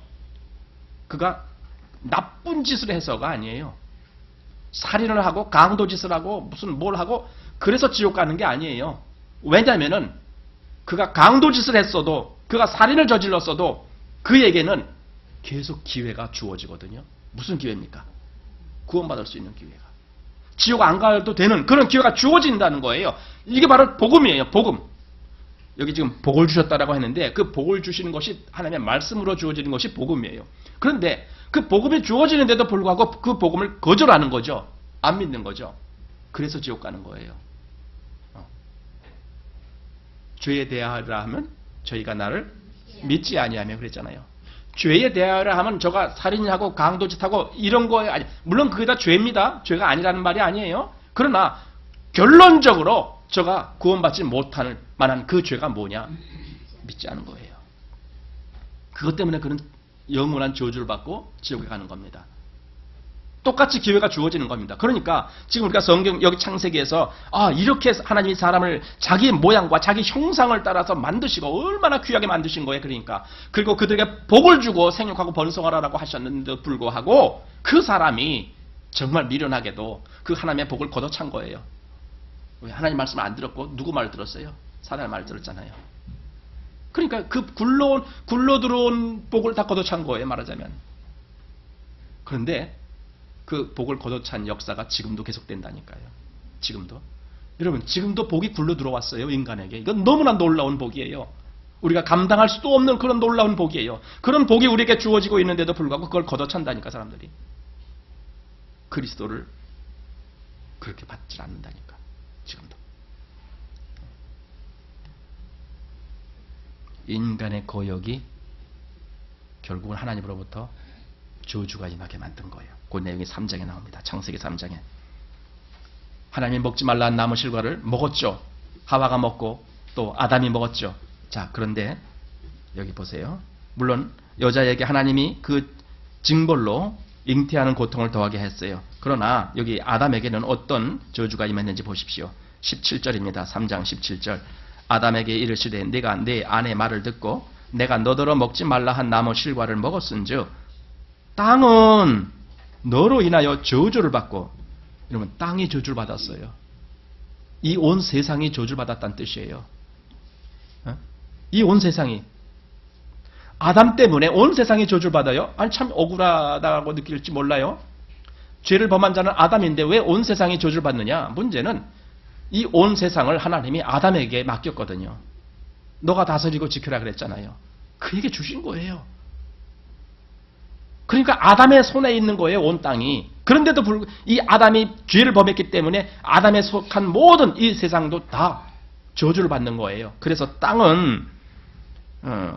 그가 나쁜 짓을 해서가 아니에요. 살인을 하고 강도짓을 하고 무슨 뭘 하고 그래서 지옥 가는 게 아니에요. 왜냐하면은 그가 강도짓을 했어도 그가 살인을 저질렀어도 그에게는 계속 기회가 주어지거든요. 무슨 기회입니까? 구원받을 수 있는 기회가. 지옥 안 가도 되는 그런 기회가 주어진다는 거예요. 이게 바로 복음이에요. 복음. 여기 지금 복을 주셨다라고 했는데 그 복을 주시는 것이 하나님의 말씀으로 주어지는 것이 복음이에요. 그런데 그 복음이 주어지는데도 불구하고 그 복음을 거절하는 거죠. 안 믿는 거죠. 그래서 지옥 가는 거예요. 죄에 대하여라 하면 저희가 나를 믿지 아니하며 그랬잖아요. 죄에 대하여라 하면 저가 살인하고 강도짓하고 이런 거에 아니 물론 그게 다 죄입니다. 죄가 아니라는 말이 아니에요. 그러나 결론적으로 저가 구원받지 못할 만한 그 죄가 뭐냐? 믿지 않은 거예요. 그것 때문에 그는 영원한 저주를 받고 지옥에 가는 겁니다. 똑같이 기회가 주어지는 겁니다. 그러니까 지금 우리가 성경 여기 창세기에서 이렇게 하나님이 사람을 자기 모양과 자기 형상을 따라서 만드시고 얼마나 귀하게 만드신 거예요. 그러니까 그리고 그들에게 복을 주고 생육하고 번성하라고 하셨는데도 불구하고 그 사람이 정말 미련하게도 그 하나님의 복을 걷어찬 거예요. 왜 하나님 말씀을 안 들었고 누구 말 들었어요? 사단의 말 들었잖아요. 그러니까 그 굴러 들어온 복을 다 걷어찬 거예요. 말하자면. 그런데 그 복을 걷어찬 역사가 지금도 계속된다니까요. 지금도. 여러분, 지금도 복이 굴러 들어왔어요. 인간에게. 이건 너무나 놀라운 복이에요. 우리가 감당할 수도 없는 그런 놀라운 복이에요. 그런 복이 우리에게 주어지고 있는데도 불구하고 그걸 걷어찬다니까, 사람들이. 그리스도를 그렇게 받지 않는다니까. 지금도. 인간의 거역이 결국은 하나님으로부터 저주가 임하게 만든 거예요. 그 내용이 3장에 나옵니다. 창세기 3장에. 하나님이 먹지 말라는 나무 실과를 먹었죠. 하와가 먹고 또 아담이 먹었죠. 자, 그런데 여기 보세요. 물론 여자에게 하나님이 그 징벌로 잉태하는 고통을 더하게 했어요. 그러나 여기 아담에게는 어떤 저주가 임했는지 보십시오. 17절입니다. 3장 17절. 아담에게 이르시되 네가 네 아내 말을 듣고 내가 너더러 먹지 말라 한 나무 실과를 먹었은즉 땅은 너로 인하여 저주를 받고, 여러분 땅이 저주를 받았어요. 이 온 세상이 저주를 받았다는 뜻이에요. 이 온 세상이. 아담 때문에 온 세상이 저주를 받아요. 아니 참 억울하다고 느낄지 몰라요. 죄를 범한 자는 아담인데 왜 온 세상이 저주를 받느냐? 문제는 이 온 세상을 하나님이 아담에게 맡겼거든요. 너가 다스리고 지켜라 그랬잖아요. 그에게 주신 거예요. 그러니까 아담의 손에 있는 거예요, 온 땅이. 그런데도 불구하고 이 아담이 죄를 범했기 때문에 아담에 속한 모든 이 세상도 다 저주를 받는 거예요. 그래서 땅은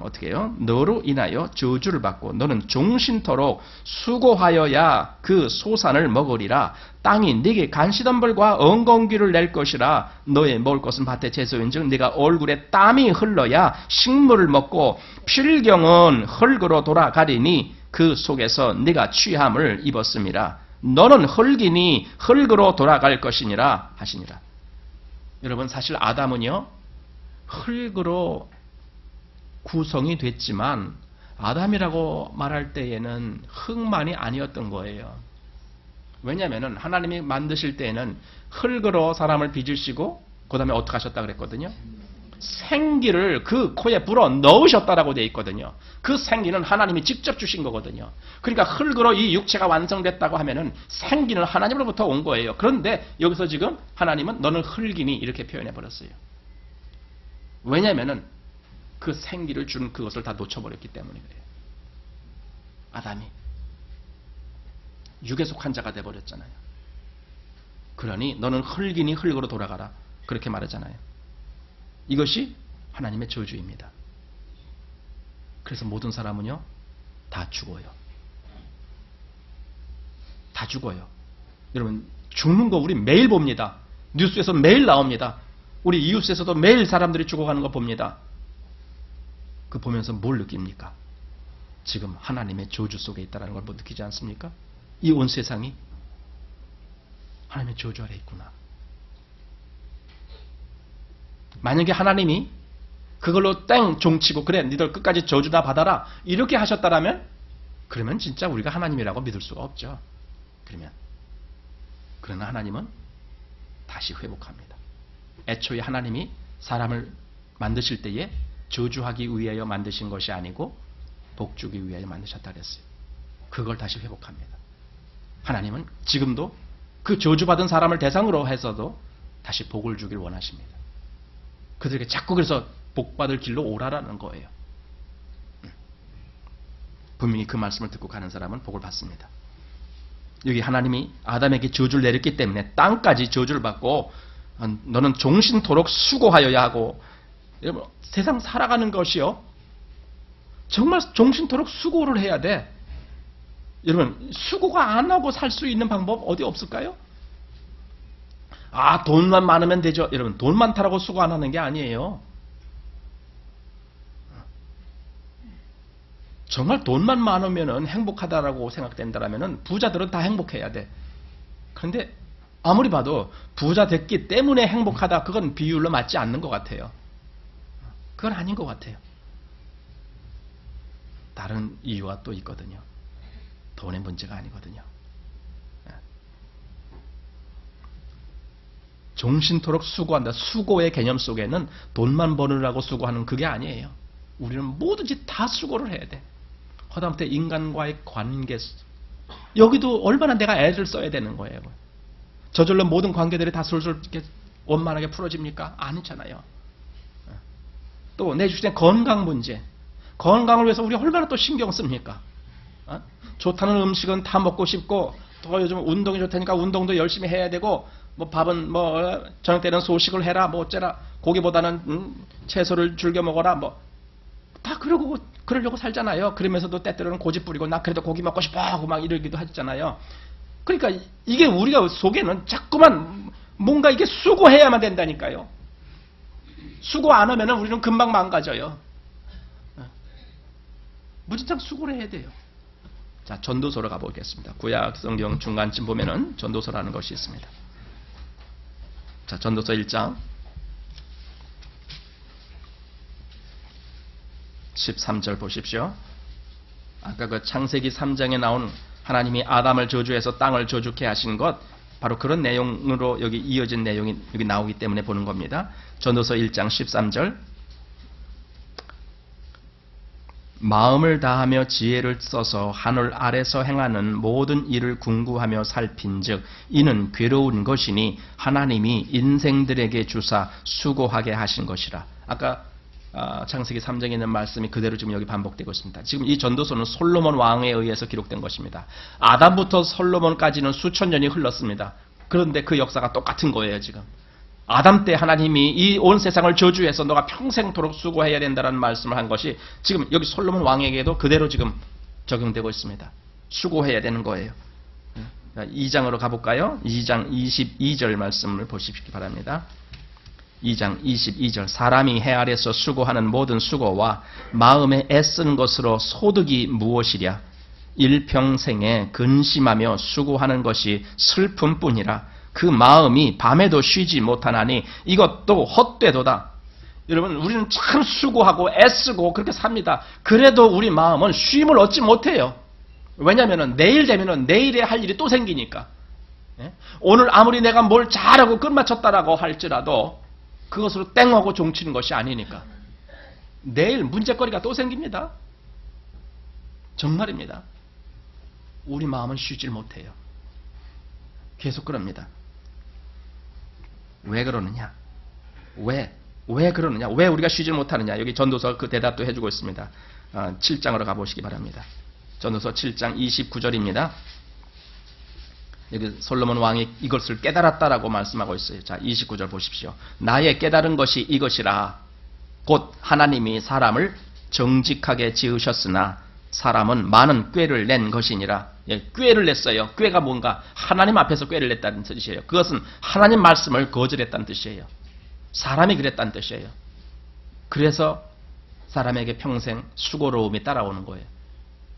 어떻게 해요? 너로 인하여 저주를 받고 너는 종신토록 수고하여야 그 소산을 먹으리라. 땅이 네게 간시덤불과 엉겅퀴를 낼 것이라. 너의 먹을 것은 밭의 채소인즉 네가 얼굴에 땀이 흘러야 식물을 먹고 필경은 흙으로 돌아가리니 그 속에서 네가 취함을 입었음이라. 너는 흙이니 흙으로 돌아갈 것이니라 하시니라. 여러분 사실 아담은요 흙으로 구성이 됐지만 아담이라고 말할 때에는 흙만이 아니었던 거예요. 왜냐하면 하나님이 만드실 때에는 흙으로 사람을 빚으시고 그 다음에 어떻게 하셨다 그랬거든요. 생기를 그 코에 불어 넣으셨다라고 되어 있거든요. 그 생기는 하나님이 직접 주신 거거든요. 그러니까 흙으로 이 육체가 완성됐다고 하면은 생기는 하나님으로부터 온 거예요. 그런데 여기서 지금 하나님은 너는 흙이니 이렇게 표현해 버렸어요. 왜냐하면은 그 생기를 준 그것을 다 놓쳐버렸기 때문에 그래요. 아담이 육에 속한 자가 돼버렸잖아요. 그러니 너는 흙이니 흙으로 돌아가라 그렇게 말하잖아요. 이것이 하나님의 저주입니다. 그래서 모든 사람은요 다 죽어요. 다 죽어요. 여러분 죽는 거 우리 매일 봅니다. 뉴스에서 매일 나옵니다. 우리 이웃에서도 매일 사람들이 죽어가는 거 봅니다. 그 보면서 뭘 느낍니까? 지금 하나님의 저주 속에 있다는 걸 뭐 느끼지 않습니까? 이 온 세상이 하나님의 저주 아래 있구나. 만약에 하나님이 그걸로 땡 종치고 그래 니들 끝까지 저주나 받아라 이렇게 하셨다라면 그러면 진짜 우리가 하나님이라고 믿을 수가 없죠. 그러나 하나님은 다시 회복합니다. 애초에 하나님이 사람을 만드실 때에 저주하기 위하여 만드신 것이 아니고 복 주기 위하여 만드셨다 그랬어요. 그걸 다시 회복합니다. 하나님은 지금도 그 저주받은 사람을 대상으로 해서도 다시 복을 주길 원하십니다. 그들에게 자꾸 그래서 복받을 길로 오라라는 거예요. 분명히 그 말씀을 듣고 가는 사람은 복을 받습니다. 여기 하나님이 아담에게 저주를 내렸기 때문에 땅까지 저주를 받고 너는 종신토록 수고하여야 하고 여러분 세상 살아가는 것이요 정말 종신토록 수고를 해야 돼. 여러분 수고가 안 하고 살 수 있는 방법 어디 없을까요? 아 돈만 많으면 되죠. 여러분 돈 많다라고 수고 안 하는 게 아니에요. 정말 돈만 많으면 행복하다라고 생각된다면 부자들은 다 행복해야 돼. 그런데 아무리 봐도 부자 됐기 때문에 행복하다 그건 비율로 맞지 않는 것 같아요. 그건 아닌 것 같아요. 다른 이유가 또 있거든요. 돈의 문제가 아니거든요. 종신토록 수고한다. 수고의 개념 속에는 돈만 버느라고 수고하는 그게 아니에요. 우리는 뭐든지 다 수고를 해야 돼. 하다못해 인간과의 관계 여기도 얼마나 내가 애를 써야 되는 거예요. 저절로 모든 관계들이 다 솔솔 이렇게 원만하게 풀어집니까? 아니잖아요. 또 내 주변의 건강 문제 건강을 위해서 우리 얼마나 또 신경 씁니까? 좋다는 음식은 다 먹고 싶고 또 요즘 운동이 좋다니까 운동도 열심히 해야 되고 뭐 밥은 뭐 저녁 때는 소식을 해라 뭐 어쩌라 고기보다는 채소를 즐겨 먹어라 뭐 다 그러려고 살잖아요. 그러면서도 때때로는 고집 부리고 나 그래도 고기 먹고 싶어 하고 막 이러기도 하잖아요. 그러니까 이게 우리가 속에는 자꾸만 뭔가 이게 수고해야만 된다니까요. 수고 안 하면 우리는 금방 망가져요. 무진장 수고를 해야 돼요. 자, 전도서로 가보겠습니다. 구약 성경 중간쯤 보면은 전도서라는 것이 있습니다. 자, 전도서 1장 13절 보십시오. 아까 그 창세기 3장에 나온 하나님이 아담을 저주해서 땅을 저주케 하신 것 바로 그런 내용으로 여기 이어진 내용이 여기 나오기 때문에 보는 겁니다. 전도서 1장 13절 마음을 다하며 지혜를 써서 하늘 아래서 행하는 모든 일을 궁구하며 살핀즉 이는 괴로운 것이니 하나님이 인생들에게 주사 수고하게 하신 것이라. 아까 창세기 3장에 있는 말씀이 그대로 지금 여기 반복되고 있습니다. 지금 이 전도서는 솔로몬 왕에 의해서 기록된 것입니다. 아담부터 솔로몬까지는 수천 년이 흘렀습니다. 그런데 그 역사가 똑같은 거예요. 지금 아담 때 하나님이 이 온 세상을 저주해서 너가 평생토록 수고해야 된다는 말씀을 한 것이 지금 여기 솔로몬 왕에게도 그대로 지금 적용되고 있습니다. 수고해야 되는 거예요. 2장으로 가볼까요? 2장 22절 말씀을 보시기 바랍니다. 2장 22절 사람이 해 아래서 수고하는 모든 수고와 마음에 애쓰는 것으로 소득이 무엇이랴? 일평생에 근심하며 수고하는 것이 슬픔뿐이라. 그 마음이 밤에도 쉬지 못하나니 이것도 헛되도다. 여러분, 우리는 참 수고하고 애쓰고 그렇게 삽니다. 그래도 우리 마음은 쉼을 얻지 못해요. 왜냐하면 내일 되면 내일에 할 일이 또 생기니까. 오늘 아무리 내가 뭘 잘하고 끝마쳤다라고 할지라도 그것으로 땡하고 종치는 것이 아니니까. 내일 문제거리가 또 생깁니다. 정말입니다. 우리 마음은 쉬질 못해요. 계속 그럽니다. 왜 그러느냐? 왜 그러느냐? 왜 우리가 쉬질 못하느냐? 여기 전도서 그 대답도 해주고 있습니다. 7장으로 가보시기 바랍니다. 전도서 7장 29절입니다. 여기 솔로몬 왕이 이것을 깨달았다라고 말씀하고 있어요. 자, 29절 보십시오. 나의 깨달은 것이 이것이라. 곧 하나님이 사람을 정직하게 지으셨으나 사람은 많은 꾀를 낸 것이니라. 예, 꾀를 냈어요. 꾀가 뭔가? 하나님 앞에서 꾀를 냈다는 뜻이에요. 그것은 하나님 말씀을 거절했다는 뜻이에요. 사람이 그랬다는 뜻이에요. 그래서 사람에게 평생 수고로움이 따라오는 거예요.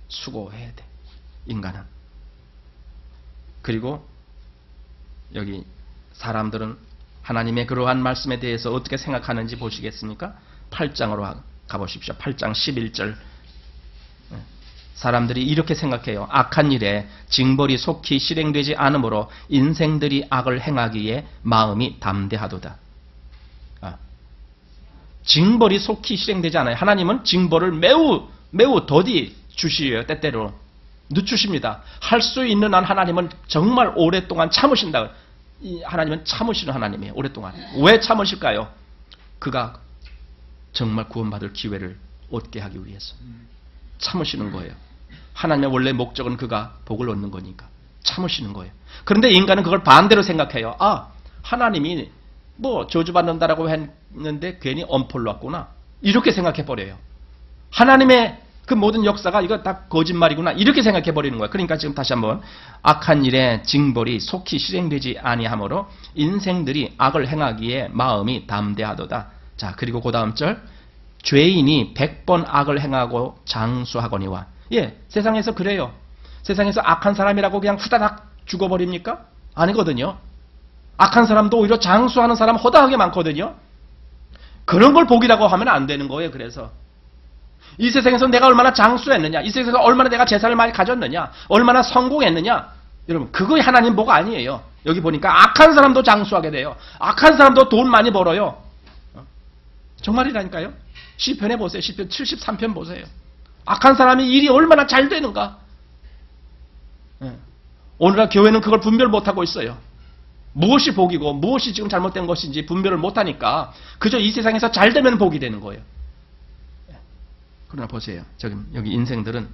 수고해야 돼, 인간은. 그리고 여기 사람들은 하나님의 그러한 말씀에 대해서 어떻게 생각하는지 보시겠습니까? 8장으로 가보십시오. 8장 11절. 사람들이 이렇게 생각해요. 악한 일에 징벌이 속히 실행되지 않으므로 인생들이 악을 행하기에 마음이 담대하도다. 징벌이 속히 실행되지 않아요. 하나님은 징벌을 매우 더디 주시에요. 때때로 늦추십니다. 할 수 있는 한 하나님은 정말 오랫동안 참으신다. 하나님은 참으시는 하나님이에요. 오랫동안. 왜 참으실까요? 그가 정말 구원받을 기회를 얻게 하기 위해서 참으시는 거예요. 하나님의 원래 목적은 그가 복을 얻는 거니까 참으시는 거예요. 그런데 인간은 그걸 반대로 생각해요. 하나님이 저주받는다라고 했는데 괜히 엄폴로 왔구나. 이렇게 생각해버려요. 하나님의 그 모든 역사가 이거 다 거짓말이구나. 이렇게 생각해버리는 거예요. 그러니까 지금 다시 한번 악한 일에 징벌이 속히 실행되지 아니하므로 인생들이 악을 행하기에 마음이 담대하도다. 자, 그리고 그 다음 절. 죄인이 100번 악을 행하고 장수하거니와. 예, 세상에서 그래요. 세상에서 악한 사람이라고 그냥 후다닥 죽어버립니까? 아니거든요. 악한 사람도 오히려 장수하는 사람 허다하게 많거든요. 그런 걸 복이라고 하면 안 되는 거예요. 그래서 이 세상에서 내가 얼마나 장수했느냐, 이 세상에서 얼마나 내가 재산을 많이 가졌느냐, 얼마나 성공했느냐, 여러분 그거 하나님 복 아니에요. 여기 보니까 악한 사람도 장수하게 돼요. 악한 사람도 돈 많이 벌어요. 정말이라니까요. 시편에 보세요. 시편 73편 보세요. 악한 사람이 일이 얼마나 잘 되는가. 오늘날 교회는 그걸 분별 못하고 있어요. 무엇이 복이고 무엇이 지금 잘못된 것인지 분별을 못하니까 그저 이 세상에서 잘 되면 복이 되는 거예요. 그러나 보세요. 여기 인생들은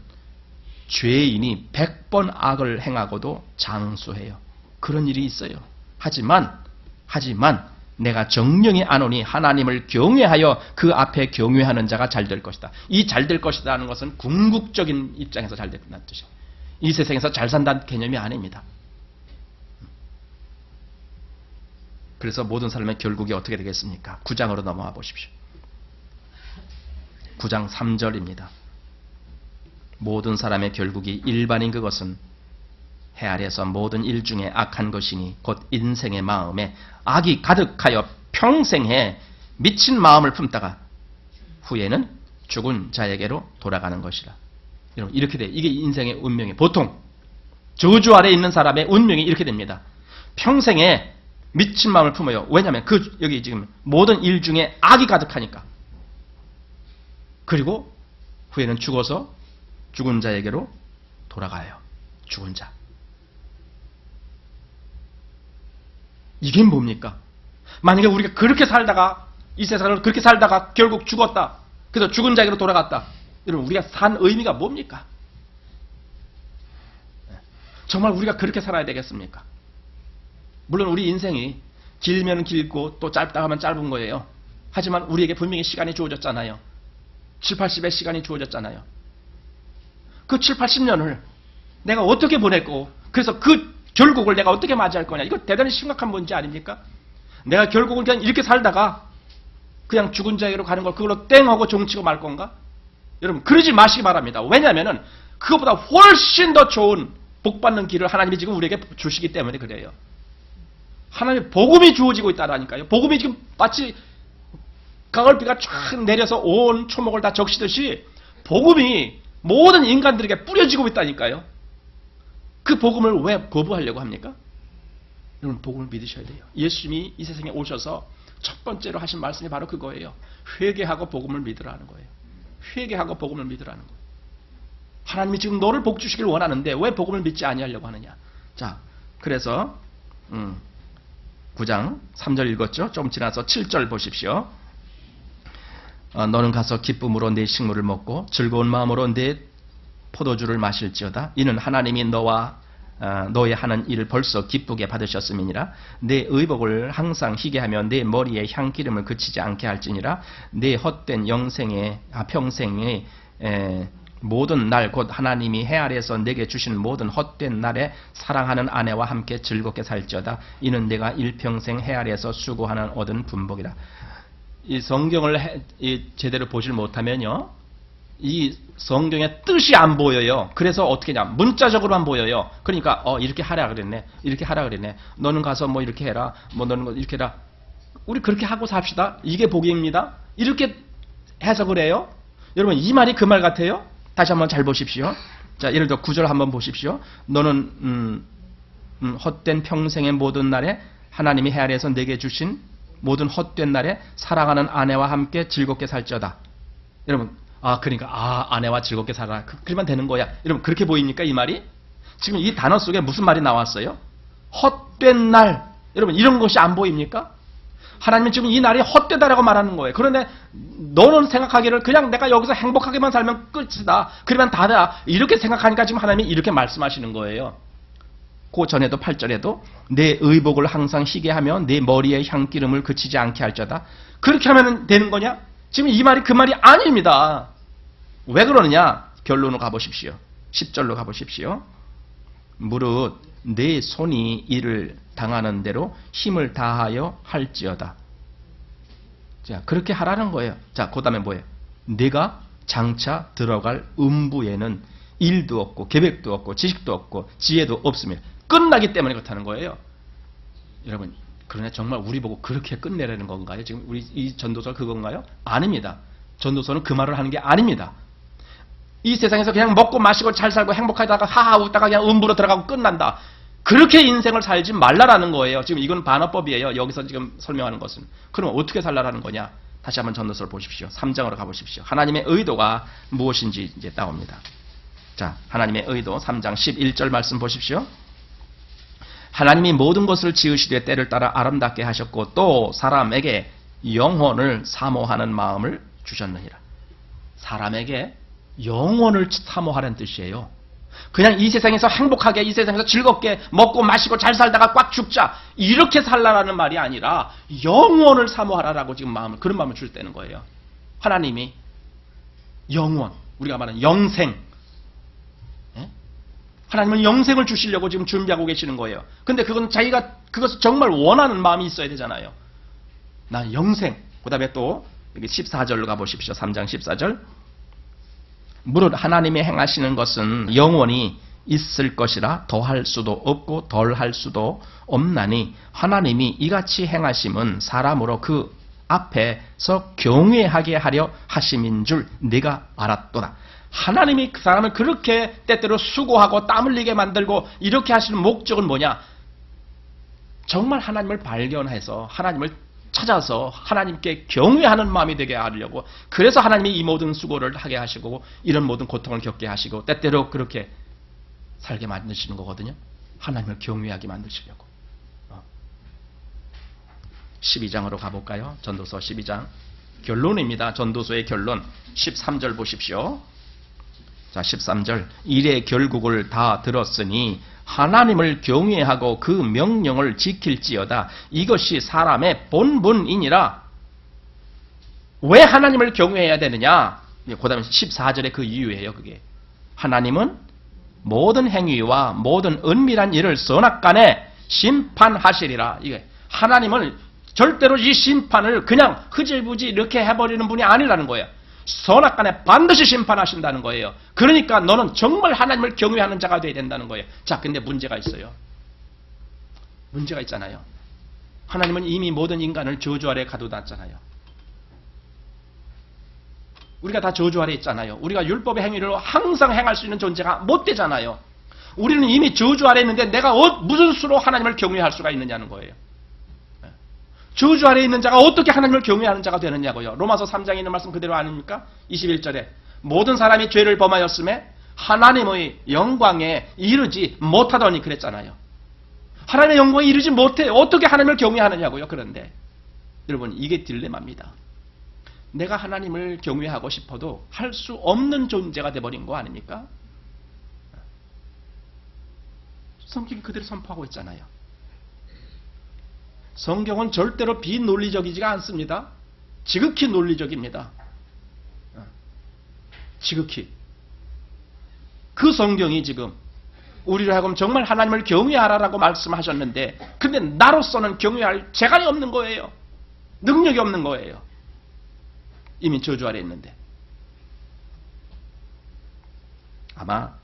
죄인이 100번 악을 행하고도 장수해요. 그런 일이 있어요. 하지만 내가 정령이 아노니 하나님을 경외하여 그 앞에 경외하는 자가 잘 될 것이다. 이 잘 될 것이다 하는 것은 궁극적인 입장에서 잘 된다는 뜻이에요. 이 세상에서 잘 산다는 개념이 아닙니다. 그래서 모든 사람의 결국이 어떻게 되겠습니까? 9장으로 넘어와 보십시오. 9장 3절입니다. 모든 사람의 결국이 일반인 그것은 해 아래서 모든 일 중에 악한 것이니 곧 인생의 마음에 악이 가득하여 평생에 미친 마음을 품다가 후에는 죽은 자에게로 돌아가는 것이라. 여러분 이렇게 돼. 이게 인생의 운명이에요. 보통 저주 아래 있는 사람의 운명이 이렇게 됩니다. 평생에 미친 마음을 품어요. 왜냐하면 여기 지금 모든 일 중에 악이 가득하니까. 그리고 후에는 죽어서 죽은 자에게로 돌아가요. 죽은 자. 이게 뭡니까? 만약에 우리가 그렇게 살다가 이 세상을 그렇게 살다가 결국 죽었다. 그래서 죽은 자에게로 돌아갔다. 여러분 우리가 산 의미가 뭡니까? 정말 우리가 그렇게 살아야 되겠습니까? 물론 우리 인생이 길면 길고 또 짧다 하면 짧은 거예요. 하지만 우리에게 분명히 시간이 주어졌잖아요. 7, 80의 시간이 주어졌잖아요. 그 7, 80년을 내가 어떻게 보냈고 그래서 그 결국을 내가 어떻게 맞이할 거냐. 이거 대단히 심각한 문제 아닙니까? 내가 결국은 그냥 이렇게 살다가 그냥 죽은 자에게로 가는 걸 그걸로 땡 하고 종치고 말 건가? 여러분 그러지 마시기 바랍니다. 왜냐하면 그것보다 훨씬 더 좋은 복받는 길을 하나님이 지금 우리에게 주시기 때문에 그래요. 하나님의 복음이 주어지고 있다라니까요. 복음이 지금 마치 가을비가 쫙 내려서 온 초목을 다 적시듯이 복음이 모든 인간들에게 뿌려지고 있다니까요. 그 복음을 왜 거부하려고 합니까? 여러분 복음을 믿으셔야 돼요. 예수님이 이 세상에 오셔서 첫 번째로 하신 말씀이 바로 그거예요. 회개하고 복음을 믿으라는 거예요. 회개하고 복음을 믿으라는 거예요. 하나님이 지금 너를 복 주시길 원하는데 왜 복음을 믿지 아니하려고 하느냐. 자, 그래서 9장 3절 읽었죠? 좀 지나서 7절 보십시오. 너는 가서 기쁨으로 내 식물을 먹고 즐거운 마음으로 내 포도주를 마실지어다. 이는 하나님이 너의 하는 일을 벌써 기쁘게 받으셨음이니라. 내 의복을 항상 희게 하며 내 머리에 향기름을 그치지 않게 할지니라. 내 헛된 평생의 모든 날 곧 하나님이 해 아래에서 내게 주신 모든 헛된 날에 사랑하는 아내와 함께 즐겁게 살지어다. 이는 내가 일평생 해 아래에서 수고하는 얻은 분복이라. 이 성경을 제대로 보질 못하면요, 이 성경의 뜻이 안 보여요. 그래서 어떻게 하냐, 문자적으로만 보여요. 그러니까 이렇게 하라 그랬네, 이렇게 하라 그랬네, 너는 가서 뭐 이렇게 해라, 뭐 너는 이렇게 해라. 우리 그렇게 하고 삽시다. 이게 복입니다. 이렇게 해석을 해요. 여러분 이 말이 그 말 같아요? 다시 한번 잘 보십시오. 자, 예를 들어 9절 한번 보십시오. 너는 헛된 평생의 모든 날에 하나님이 해 아래에서 내게 주신 모든 헛된 날에 사랑하는 아내와 함께 즐겁게 살지어다. 여러분, 그러니까 아내와 즐겁게 살아라. 그러면 되는 거야. 여러분 그렇게 보입니까 이 말이? 지금 이 단어 속에 무슨 말이 나왔어요? 헛된 날. 여러분 이런 것이 안 보입니까? 하나님은 지금 이 날이 헛되다라고 말하는 거예요. 그런데 너는 생각하기를 그냥 내가 여기서 행복하게만 살면 끝이다. 그러면 다다. 이렇게 생각하니까 지금 하나님이 이렇게 말씀하시는 거예요. 그 전에도 8절에도 내 의복을 항상 희게 하며 내 머리에 향기름을 그치지 않게 할지어다. 그렇게 하면 되는 거냐? 지금 이 말이 그 말이 아닙니다. 왜 그러느냐? 결론으로 가보십시오. 10절로 가보십시오. 무릇 내 손이 이를 당하는 대로 힘을 다하여 할지어다. 자, 그렇게 하라는 거예요. 자, 그 다음에 뭐예요? 내가 장차 들어갈 음부에는 일도 없고 계획도 없고 지식도 없고 지혜도 없으며 끝나기 때문에 그렇다는 거예요. 여러분, 그러나 정말 우리 보고 그렇게 끝내라는 건가요? 지금 우리 이 전도서가 그건가요? 아닙니다. 전도서는 그 말을 하는 게 아닙니다. 이 세상에서 그냥 먹고 마시고 잘 살고 행복하다가 하하 웃다가 그냥 음부로 들어가고 끝난다. 그렇게 인생을 살지 말라라는 거예요. 지금 이건 반어법이에요. 여기서 지금 설명하는 것은. 그럼 어떻게 살라라는 거냐? 다시 한번 전도서를 보십시오. 3장으로 가보십시오. 하나님의 의도가 무엇인지 이제 나옵니다. 자, 하나님의 의도 3장 11절 말씀 보십시오. 하나님이 모든 것을 지으시되 때를 따라 아름답게 하셨고 또 사람에게 영혼을 사모하는 마음을 주셨느니라. 사람에게 영혼을 사모하라는 뜻이에요. 그냥 이 세상에서 행복하게, 이 세상에서 즐겁게 먹고 마시고 잘 살다가 꽉 죽자, 이렇게 살라라는 말이 아니라 영혼을 사모하라라고 지금 그런 마음을 줄 때는 거예요. 하나님이 영혼, 우리가 말하는 영생, 하나님은 영생을 주시려고 지금 준비하고 계시는 거예요. 근데 그건 자기가 그것을 정말 원하는 마음이 있어야 되잖아요. 난 영생. 그 다음에 또 여기 14절로 가보십시오. 3장 14절. 무릇 하나님이 행하시는 것은 영원히 있을 것이라 더할 수도 없고 덜할 수도 없나니 하나님이 이같이 행하심은 사람으로 그 앞에서 경외하게 하려 하심인 줄 네가 알았도다. 하나님이 그 사람을 그렇게 때때로 수고하고 땀 흘리게 만들고 이렇게 하시는 목적은 뭐냐? 정말 하나님을 발견해서 하나님을 찾아서 하나님께 경외하는 마음이 되게 하려고, 그래서 하나님이 이 모든 수고를 하게 하시고 이런 모든 고통을 겪게 하시고 때때로 그렇게 살게 만드시는 거거든요. 하나님을 경외하게 만드시려고. 12장으로 가볼까요? 전도서 12장 결론입니다. 전도서의 결론 13절 보십시오. 자, 13절. 일의 결국을 다 들었으니 하나님을 경외하고 그 명령을 지킬지어다. 이것이 사람의 본분이니라. 왜 하나님을 경외해야 되느냐? 그 다음에 14절에 그 이유예요. 그게 하나님은 모든 행위와 모든 은밀한 일을 선악간에 심판하시리라. 이게 하나님은 절대로 이 심판을 그냥 흐지부지 이렇게 해버리는 분이 아니라는 거예요. 선악간에 반드시 심판하신다는 거예요. 그러니까 너는 정말 하나님을 경외하는 자가 되어야 된다는 거예요. 자, 근데 문제가 있어요. 문제가 있잖아요. 하나님은 이미 모든 인간을 저주 아래 가둬놨잖아요. 우리가 다 저주 아래 있잖아요. 우리가 율법의 행위를 항상 행할 수 있는 존재가 못 되잖아요. 우리는 이미 저주 아래 있는데 내가 무슨 수로 하나님을 경외할 수가 있느냐는 거예요. 저주 아래 있는 자가 어떻게 하나님을 경외하는 자가 되느냐고요. 로마서 3장에 있는 말씀 그대로 아닙니까? 21절에 모든 사람이 죄를 범하였음에 하나님의 영광에 이르지 못하더니 그랬잖아요. 하나님의 영광에 이르지 못해 어떻게 하나님을 경외하느냐고요. 그런데 여러분, 이게 딜레마입니다. 내가 하나님을 경외하고 싶어도 할 수 없는 존재가 되어버린 거 아닙니까? 성경이 그대로 선포하고 있잖아요. 성경은 절대로 비논리적이지가 않습니다. 지극히 논리적입니다. 지극히. 그 성경이 지금 우리를 하여금 정말 하나님을 경외하라라고 말씀하셨는데, 근데 나로서는 경외할 재간이 없는 거예요. 능력이 없는 거예요. 이미 저주 아래 있는데. 아마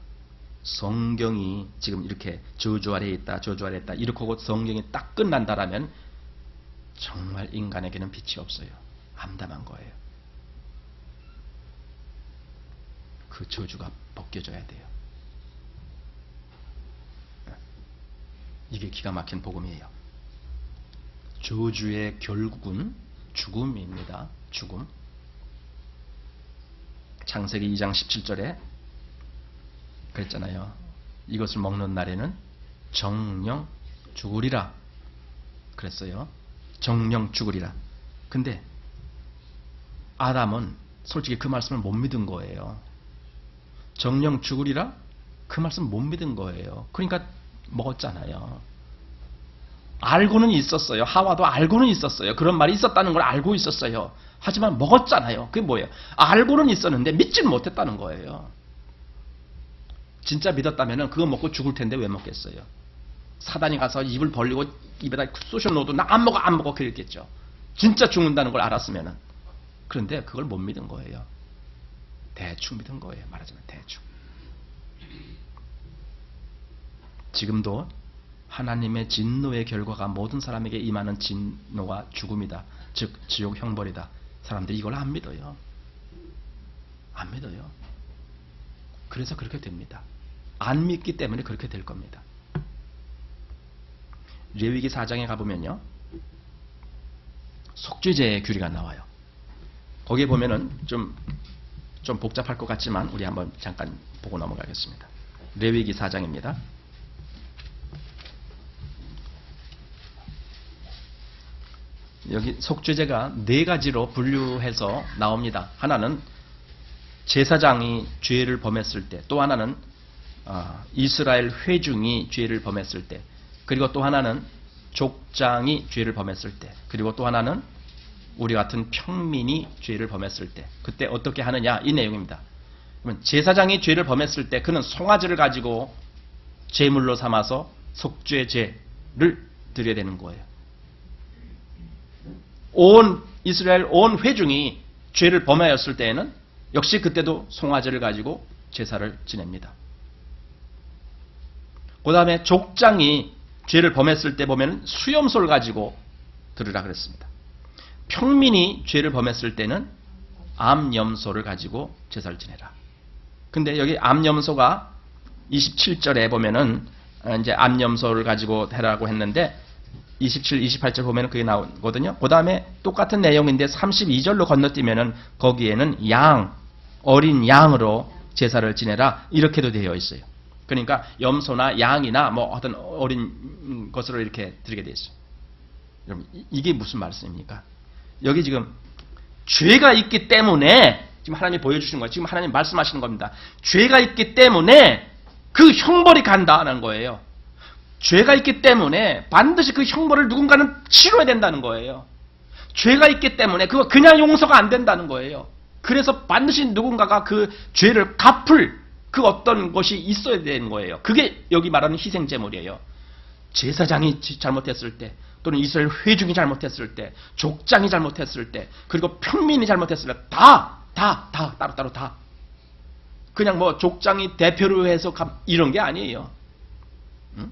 성경이 지금 이렇게 저주 아래에 있다, 저주 아래에 있다, 이렇게 하고 성경이 딱 끝난다라면 정말 인간에게는 빛이 없어요. 암담한 거예요. 그 저주가 벗겨져야 돼요. 이게 기가 막힌 복음이에요. 저주의 결국은 죽음입니다. 죽음. 창세기 2장 17절에 그랬잖아요. 이것을 먹는 날에는 정령 죽으리라 그랬어요. 정령 죽으리라. 근데 아담은 솔직히 그 말씀을 못 믿은 거예요. 정령 죽으리라? 그 말씀 못 믿은 거예요. 그러니까 먹었잖아요. 알고는 있었어요. 하와도 알고는 있었어요. 그런 말이 있었다는 걸 알고 있었어요. 하지만 먹었잖아요. 그게 뭐예요? 알고는 있었는데 믿지는 못했다는 거예요. 진짜 믿었다면 그거 먹고 죽을 텐데 왜 먹겠어요? 사단이 가서 입을 벌리고 입에다 쑤셔 넣어도 나 안 먹어 그랬겠죠. 진짜 죽는다는 걸 알았으면. 그런데 그걸 못 믿은 거예요. 대충 믿은 거예요. 말하자면 대충. 지금도 하나님의 진노의 결과가 모든 사람에게 임하는 진노가 죽음이다. 즉 지옥 형벌이다. 사람들이 이걸 안 믿어요. 안 믿어요. 그래서 그렇게 됩니다. 안 믿기 때문에 그렇게 될 겁니다. 레위기 4장에 가보면요, 속죄제의 규례가 나와요. 거기에 보면은 좀 복잡할 것 같지만 우리 한번 잠깐 보고 넘어가겠습니다. 레위기 4장입니다. 여기 속죄제가 4가지로 분류해서 나옵니다. 하나는 제사장이 죄를 범했을 때, 또 하나는 이스라엘 회중이 죄를 범했을 때, 그리고 또 하나는 족장이 죄를 범했을 때, 그리고 또 하나는 우리 같은 평민이 죄를 범했을 때, 그때 어떻게 하느냐, 이 내용입니다. 그러면 제사장이 죄를 범했을 때 그는 송아지를 가지고 제물로 삼아서 속죄제를 드려야 되는 거예요. 온 이스라엘 온 회중이 죄를 범하였을 때에는 역시 그때도 송아지를 가지고 제사를 지냅니다. 그 다음에 족장이 죄를 범했을 때 보면 수염소를 가지고 드리라 그랬습니다. 평민이 죄를 범했을 때는 암염소를 가지고 제사를 지내라. 근데 여기 암염소가 27절에 보면은 이제 암염소를 가지고 해라고 했는데 27, 28절 보면 그게 나오거든요. 그 다음에 똑같은 내용인데 32절로 건너뛰면은 거기에는 어린 양으로 제사를 지내라 이렇게도 되어 있어요. 그러니까 염소나 양이나 뭐 어떤 어린 것으로 이렇게 드리게 되어 있어요. 여러분 이게 무슨 말씀입니까? 여기 지금 죄가 있기 때문에 지금 하나님이 보여주시는 거예요. 지금 하나님 말씀하시는 겁니다. 죄가 있기 때문에 그 형벌이 간다는 거예요. 죄가 있기 때문에 반드시 그 형벌을 누군가는 치러야 된다는 거예요. 죄가 있기 때문에 그거 그냥 용서가 안 된다는 거예요. 그래서 반드시 누군가가 그 죄를 갚을 그 어떤 것이 있어야 되는 거예요. 그게 여기 말하는 희생제물이에요. 제사장이 잘못했을 때, 또는 이스라엘 회중이 잘못했을 때, 족장이 잘못했을 때, 그리고 평민이 잘못했을 때, 따로따로 다. 그냥 뭐 족장이 대표로 해서 이런 게 아니에요. 응?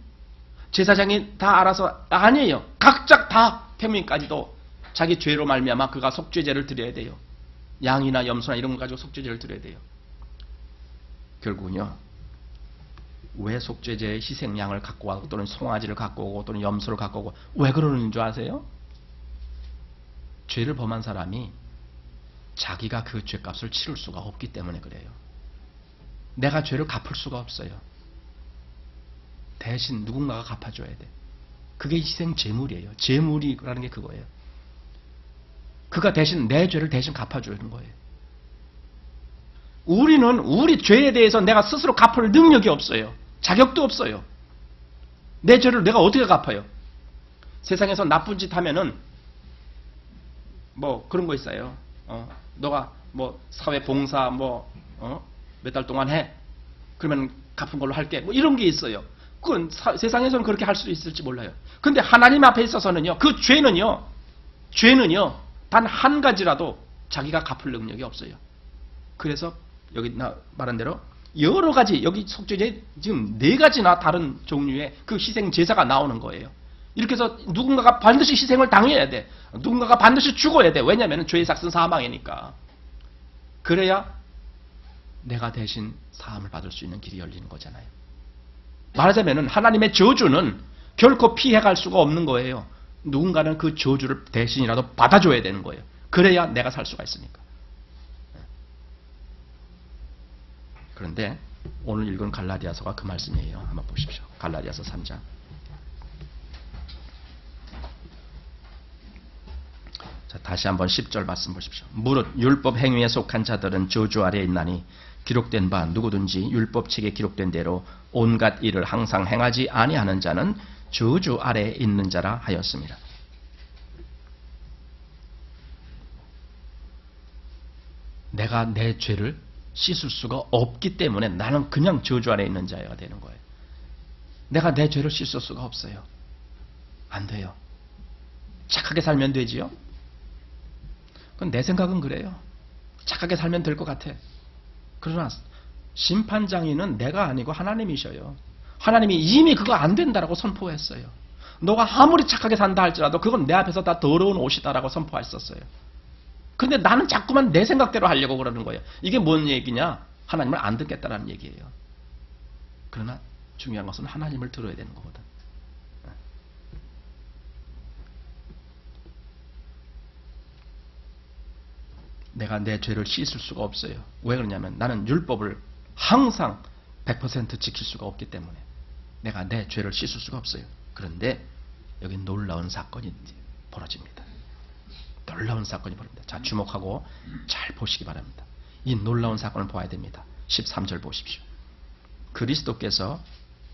제사장이 다 알아서 아니에요. 각자 다 평민까지도 자기 죄로 말미암아 그가 속죄제를 드려야 돼요. 양이나 염소나 이런 거 가지고 속죄제를 드려야 돼요. 결국은요. 왜 속죄제의 희생양을 갖고 와고 또는 송아지를 갖고 오고 또는 염소를 갖고 오고 왜 그러는 줄 아세요? 죄를 범한 사람이 자기가 그 죄값을 치를 수가 없기 때문에 그래요. 내가 죄를 갚을 수가 없어요. 대신 누군가가 갚아줘야 돼. 그게 희생 제물이에요. 제물이라는 게 그거예요. 그가 대신 내 죄를 대신 갚아주는 거예요. 우리는 우리 죄에 대해서 내가 스스로 갚을 능력이 없어요. 자격도 없어요. 내 죄를 내가 어떻게 갚아요? 세상에서 나쁜 짓 하면은 뭐 그런 거 있어요. 너가 뭐 사회 봉사 몇 달 동안 해. 그러면 갚은 걸로 할게. 뭐 이런 게 있어요. 그건 세상에서는 그렇게 할 수도 있을지 몰라요. 근데 하나님 앞에 있어서는요. 그 죄는요. 단 한 가지라도 자기가 갚을 능력이 없어요. 그래서 여기 말한 대로 여러 가지 여기 속죄제 지금 4가지나 다른 종류의 그 희생 제사가 나오는 거예요. 이렇게 해서 누군가가 반드시 희생을 당해야 돼. 누군가가 반드시 죽어야 돼. 왜냐하면 죄의 삭은 사망이니까. 그래야 내가 대신 사함을 받을 수 있는 길이 열리는 거잖아요. 말하자면 하나님의 저주는 결코 피해갈 수가 없는 거예요. 누군가는 그 저주를 대신이라도 받아줘야 되는 거예요. 그래야 내가 살 수가 있으니까. 그런데 오늘 읽은 갈라디아서가 그 말씀이에요. 한번 보십시오. 갈라디아서 3장. 자, 다시 한번 10절 말씀 보십시오. 무릇 율법 행위에 속한 자들은 저주 아래에 있나니 기록된 바 누구든지 율법책에 기록된 대로 온갖 일을 항상 행하지 아니하는 자는 저주 아래에 있는 자라 하였습니다. 내가 내 죄를 씻을 수가 없기 때문에 나는 그냥 저주 아래에 있는 자가 되는 거예요. 내가 내 죄를 씻을 수가 없어요. 안 돼요. 착하게 살면 되지요? 그건 내 생각은 그래요. 착하게 살면 될 것 같아. 그러나 심판장인은 내가 아니고 하나님이셔요. 하나님이 이미 그거 안 된다라고 선포했어요. 너가 아무리 착하게 산다 할지라도 그건 내 앞에서 다 더러운 옷이다라고 선포했었어요. 그런데 나는 자꾸만 내 생각대로 하려고 그러는 거예요. 이게 뭔 얘기냐? 하나님을 안 듣겠다라는 얘기예요. 그러나 중요한 것은 하나님을 들어야 되는 거거든. 내가 내 죄를 씻을 수가 없어요. 왜 그러냐면 나는 율법을 항상 100% 지킬 수가 없기 때문에 내가 내 죄를 씻을 수가 없어요. 그런데 여기 놀라운 사건이 벌어집니다. 놀라운 사건이 벌어집니다. 자, 주목하고 잘 보시기 바랍니다. 이 놀라운 사건을 봐야 됩니다. 13절 보십시오. 그리스도께서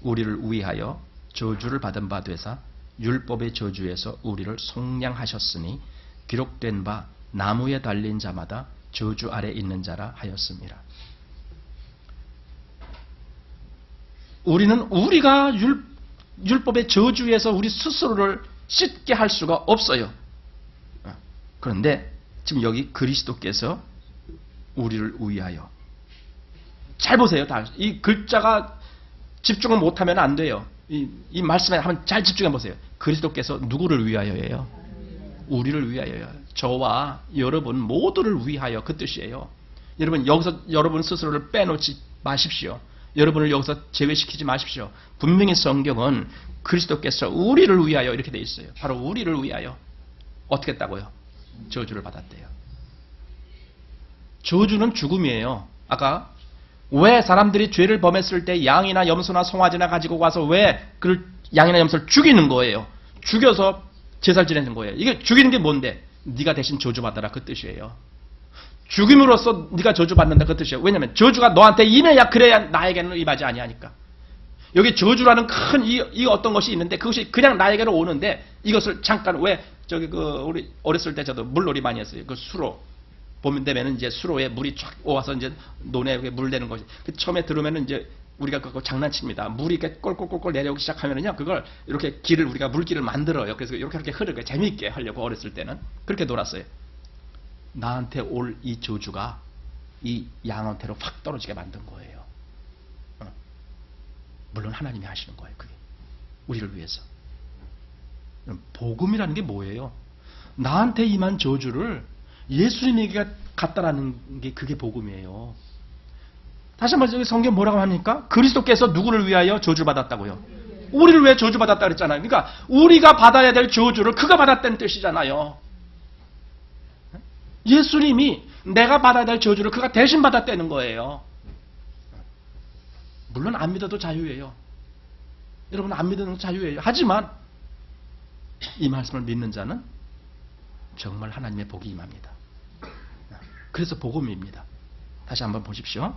우리를 위하여 저주를 받은 바 되사 율법의 저주에서 우리를 속량하셨으니 기록된 바 나무에 달린 자마다 저주 아래 있는 자라 하였습니다. 우리는 우리가 율법의 저주에서 우리 스스로를 씻게 할 수가 없어요. 그런데 지금 여기 그리스도께서 우리를 위하여. 잘 보세요. 이 글자가 집중을 못하면 안 돼요. 이 말씀에 한번 잘 집중해 보세요. 그리스도께서 누구를 위하여예요? 우리를 위하여요. 저와 여러분 모두를 위하여 그 뜻이에요. 여러분 여기서 여러분 스스로를 빼놓지 마십시오. 여러분을 여기서 제외시키지 마십시오. 분명히 성경은 그리스도께서 우리를 위하여 이렇게 돼 있어요. 바로 우리를 위하여 어떻게 했다고요? 저주를 받았대요. 저주는 죽음이에요. 아까 왜 사람들이 죄를 범했을 때 양이나 염소나 송아지나 가지고 와서 왜 그 양이나 염소를 죽이는 거예요? 죽여서 제사를 지내는 거예요. 이게 죽이는 게 뭔데? 네가 대신 저주받아라 그 뜻이에요. 죽임으로써 네가 저주받는다 그 뜻이에요. 왜냐하면 저주가 너한테 임해야 그래야 나에게는 임하지 아니하니까. 여기 저주라는 큰 이 어떤 것이 있는데 그것이 그냥 나에게로 오는데 이것을 잠깐 왜 저기 우리 어렸을 때 저도 물놀이 많이 했어요. 그 수로 보면 되면은 이제 수로에 물이 쫙 와서 이제 논에 물 내는 것이 처음에 들으면은 이제 우리가 그거 장난칩니다. 물이 이렇게 꼴꼴꼴꼴 내려오기 시작하면은요 그걸 이렇게 길을 우리가 물길을 만들어요. 그래서 이렇게 흐르게 재미있게 하려고 어렸을 때는 그렇게 놀았어요. 나한테 올 이 저주가 이 양한테로 확 떨어지게 만든 거예요. 물론 하나님이 하시는 거예요. 그게 우리를 위해서. 복음이라는 게 뭐예요? 나한테 임한 저주를 예수님에게 갖다라는 게 그게 복음이에요. 다시 한번 여기 성경 뭐라고 합니까? 그리스도께서 누구를 위하여 저주를 받았다고요? 우리를 왜 저주받았다 그랬잖아요. 그러니까 우리가 받아야 될 저주를 그가 받았다는 뜻이잖아요. 예수님이 내가 받아야 될 저주를 그가 대신 받았다는 거예요. 물론 안 믿어도 자유예요. 여러분 안 믿어도 자유예요. 하지만 이 말씀을 믿는 자는 정말 하나님의 복이 임합니다. 그래서 복음입니다. 다시 한번 보십시오.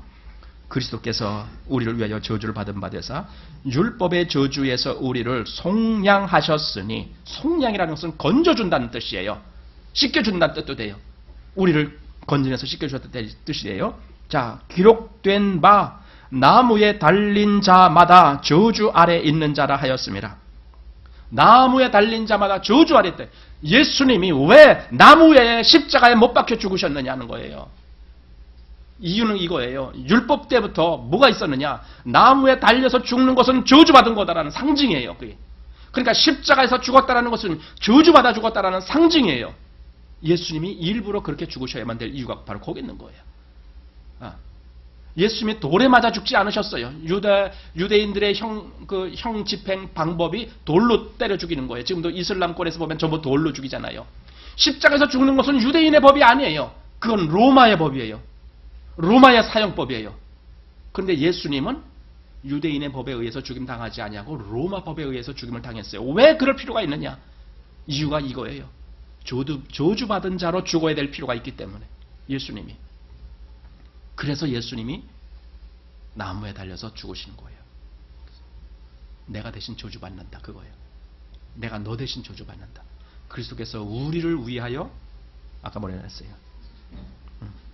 그리스도께서 우리를 위하여 저주를 받은 바 되사 율법의 저주에서 우리를 속량하셨으니, 속량이라는 것은 건져준다는 뜻이에요. 씻겨준다는 뜻도 돼요. 우리를 건져내서 씻겨주셨다는 뜻이에요. 자, 기록된 바 나무에 달린 자마다 저주 아래 있는 자라 하였습니다. 나무에 달린 자마다 저주 아래 있다. 예수님이 왜 나무에 십자가에 못 박혀 죽으셨느냐는 거예요. 이유는 이거예요. 율법 때부터 뭐가 있었느냐? 나무에 달려서 죽는 것은 저주받은 거다라는 상징이에요. 그게. 그러니까 십자가에서 죽었다라는 것은 저주받아 죽었다라는 상징이에요. 예수님이 일부러 그렇게 죽으셔야만 될 이유가 바로 거기 있는 거예요. 예수님이 돌에 맞아 죽지 않으셨어요. 유대인들의 형 집행 방법이 돌로 때려 죽이는 거예요. 지금도 이슬람권에서 보면 전부 돌로 죽이잖아요. 십자가에서 죽는 것은 유대인의 법이 아니에요. 그건 로마의 법이에요. 로마의 사형법이에요. 그런데 예수님은 유대인의 법에 의해서 죽임 당하지 아니하고 로마 법에 의해서 죽임을 당했어요. 왜 그럴 필요가 있느냐? 이유가 이거예요. 저주받은 자로 죽어야 될 필요가 있기 때문에 예수님이. 그래서 예수님이 나무에 달려서 죽으시는 거예요. 내가 대신 저주받는다 그거예요. 내가 너 대신 저주받는다. 그리스도께서 우리를 위하여 아까 뭐라 했어요?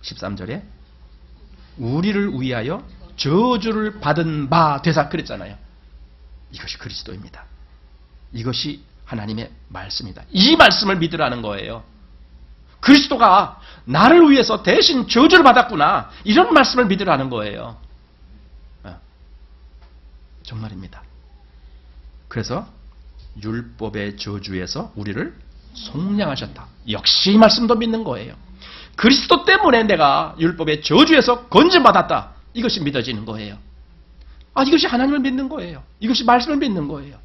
13절에 우리를 위하여 저주를 받은 바 되사 그랬잖아요. 이것이 그리스도입니다. 이것이 하나님의 말씀이다. 이 말씀을 믿으라는 거예요. 그리스도가 나를 위해서 대신 저주를 받았구나. 이런 말씀을 믿으라는 거예요. 정말입니다. 그래서 율법의 저주에서 우리를 속량하셨다. 역시 이 말씀도 믿는 거예요. 그리스도 때문에 내가 율법의 저주에서 건져받았다. 이것이 믿어지는 거예요. 이것이 하나님을 믿는 거예요. 이것이 말씀을 믿는 거예요.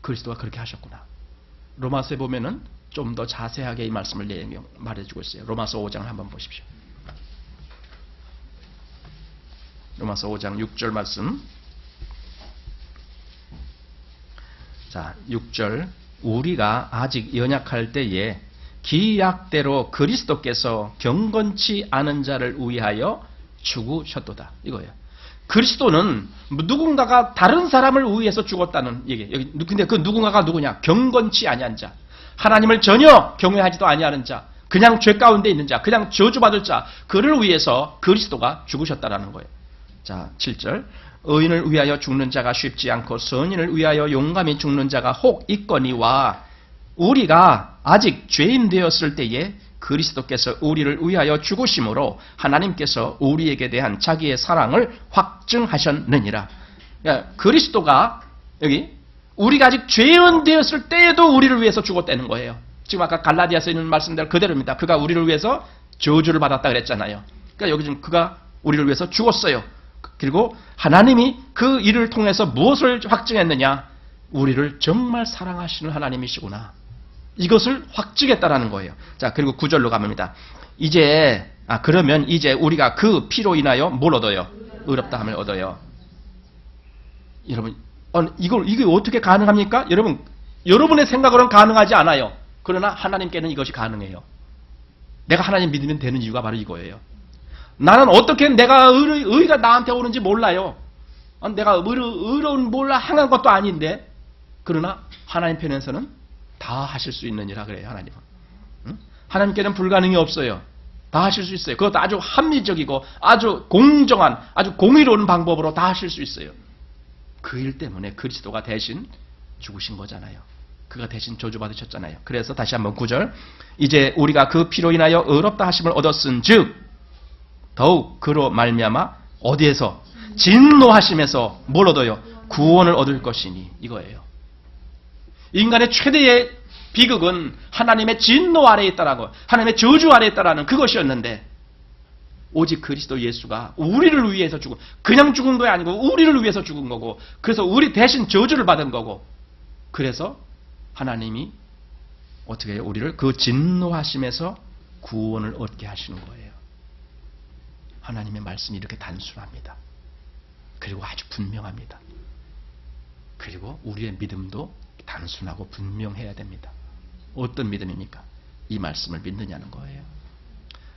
그리스도가 그렇게 하셨구나. 로마서에 보면은 좀 더 자세하게 이 말씀을 말해주고 있어요. 로마서 5장 한번 보십시오. 로마서 5장 6절 말씀. 자, 6절. 우리가 아직 연약할 때에 기약대로 그리스도께서 경건치 않은 자를 위하여 죽으셨도다. 이거예요. 그리스도는 누군가가 다른 사람을 위해서 죽었다는 얘기예요. 근데 그 누군가가 누구냐? 경건치 아니한 자. 하나님을 전혀 경외하지도 아니하는 자. 그냥 죄 가운데 있는 자. 그냥 저주받을 자. 그를 위해서 그리스도가 죽으셨다라는 거예요. 자, 7절. 의인을 위하여 죽는 자가 쉽지 않고 선인을 위하여 용감히 죽는 자가 혹 있거니와 우리가 아직 죄인 되었을 때에 그리스도께서 우리를 위하여 죽으심으로 하나님께서 우리에게 대한 자기의 사랑을 확증하셨느니라. 그러니까 그리스도가 여기 우리가 아직 죄인 되었을 때에도 우리를 위해서 죽었다는 거예요. 지금 아까 갈라디아서 있는 말씀대로 그대로입니다. 그가 우리를 위해서 저주를 받았다 그랬잖아요. 그러니까 여기 지금 그가 우리를 위해서 죽었어요. 그리고 하나님이 그 일을 통해서 무엇을 확증했느냐? 우리를 정말 사랑하시는 하나님이시구나. 이것을 확증했다라는 거예요. 자, 그리고 9절로 가봅니다. 그러면 이제 우리가 그 피로 인하여 뭘 얻어요? 의롭다함을 얻어요. 여러분, 이게 어떻게 가능합니까? 여러분의 생각으로는 가능하지 않아요. 그러나 하나님께는 이것이 가능해요. 내가 하나님 믿으면 되는 이유가 바로 이거예요. 나는 어떻게 내가 의가 나한테 오는지 몰라요. 내가 의로운 몰라 행한 것도 아닌데, 그러나 하나님 편에서는 다 하실 수 있는 일이라 그래요. 하나님은. 하나님께는 불가능이 없어요. 다 하실 수 있어요. 그것도 아주 합리적이고 아주 공정한, 아주 공의로운 방법으로 다 하실 수 있어요. 그 일 때문에 그리스도가 대신 죽으신 거잖아요. 그가 대신 저주받으셨잖아요. 그래서 다시 한번 9절. 이제 우리가 그 피로 인하여 의롭다 하심을 얻었은 즉 더욱 그로 말미암아 어디에서? 진노하심에서 뭘 얻어요? 구원을 얻을 것이니, 이거예요. 인간의 최대의 비극은 하나님의 진노 아래에 있다라고, 하나님의 저주 아래에 있다라는 그것이었는데, 오직 그리스도 예수가 우리를 위해서 그냥 죽은 거 아니고 우리를 위해서 죽은 거고, 그래서 우리 대신 저주를 받은 거고, 그래서 하나님이 어떻게 해요? 우리를 그 진노하심에서 구원을 얻게 하시는 거예요. 하나님의 말씀이 이렇게 단순합니다. 그리고 아주 분명합니다. 그리고 우리의 믿음도 단순하고 분명해야 됩니다. 어떤 믿음입니까? 이 말씀을 믿느냐는 거예요.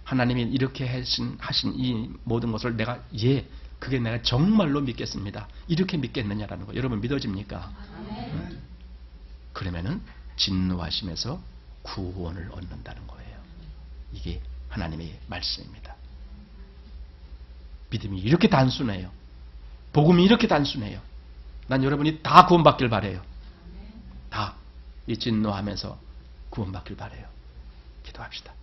하나님이 이렇게 하신 이 모든 것을 그게 내가 정말로 믿겠습니다. 이렇게 믿겠느냐라는 거예요. 여러분 믿어집니까? 그러면은 진노하심에서 구원을 얻는다는 거예요. 이게 하나님의 말씀입니다. 믿음이 이렇게 단순해요. 복음이 이렇게 단순해요. 난 여러분이 다 구원받길 바래요. 다 이 진노하면서 구원받길 바래요. 기도합시다.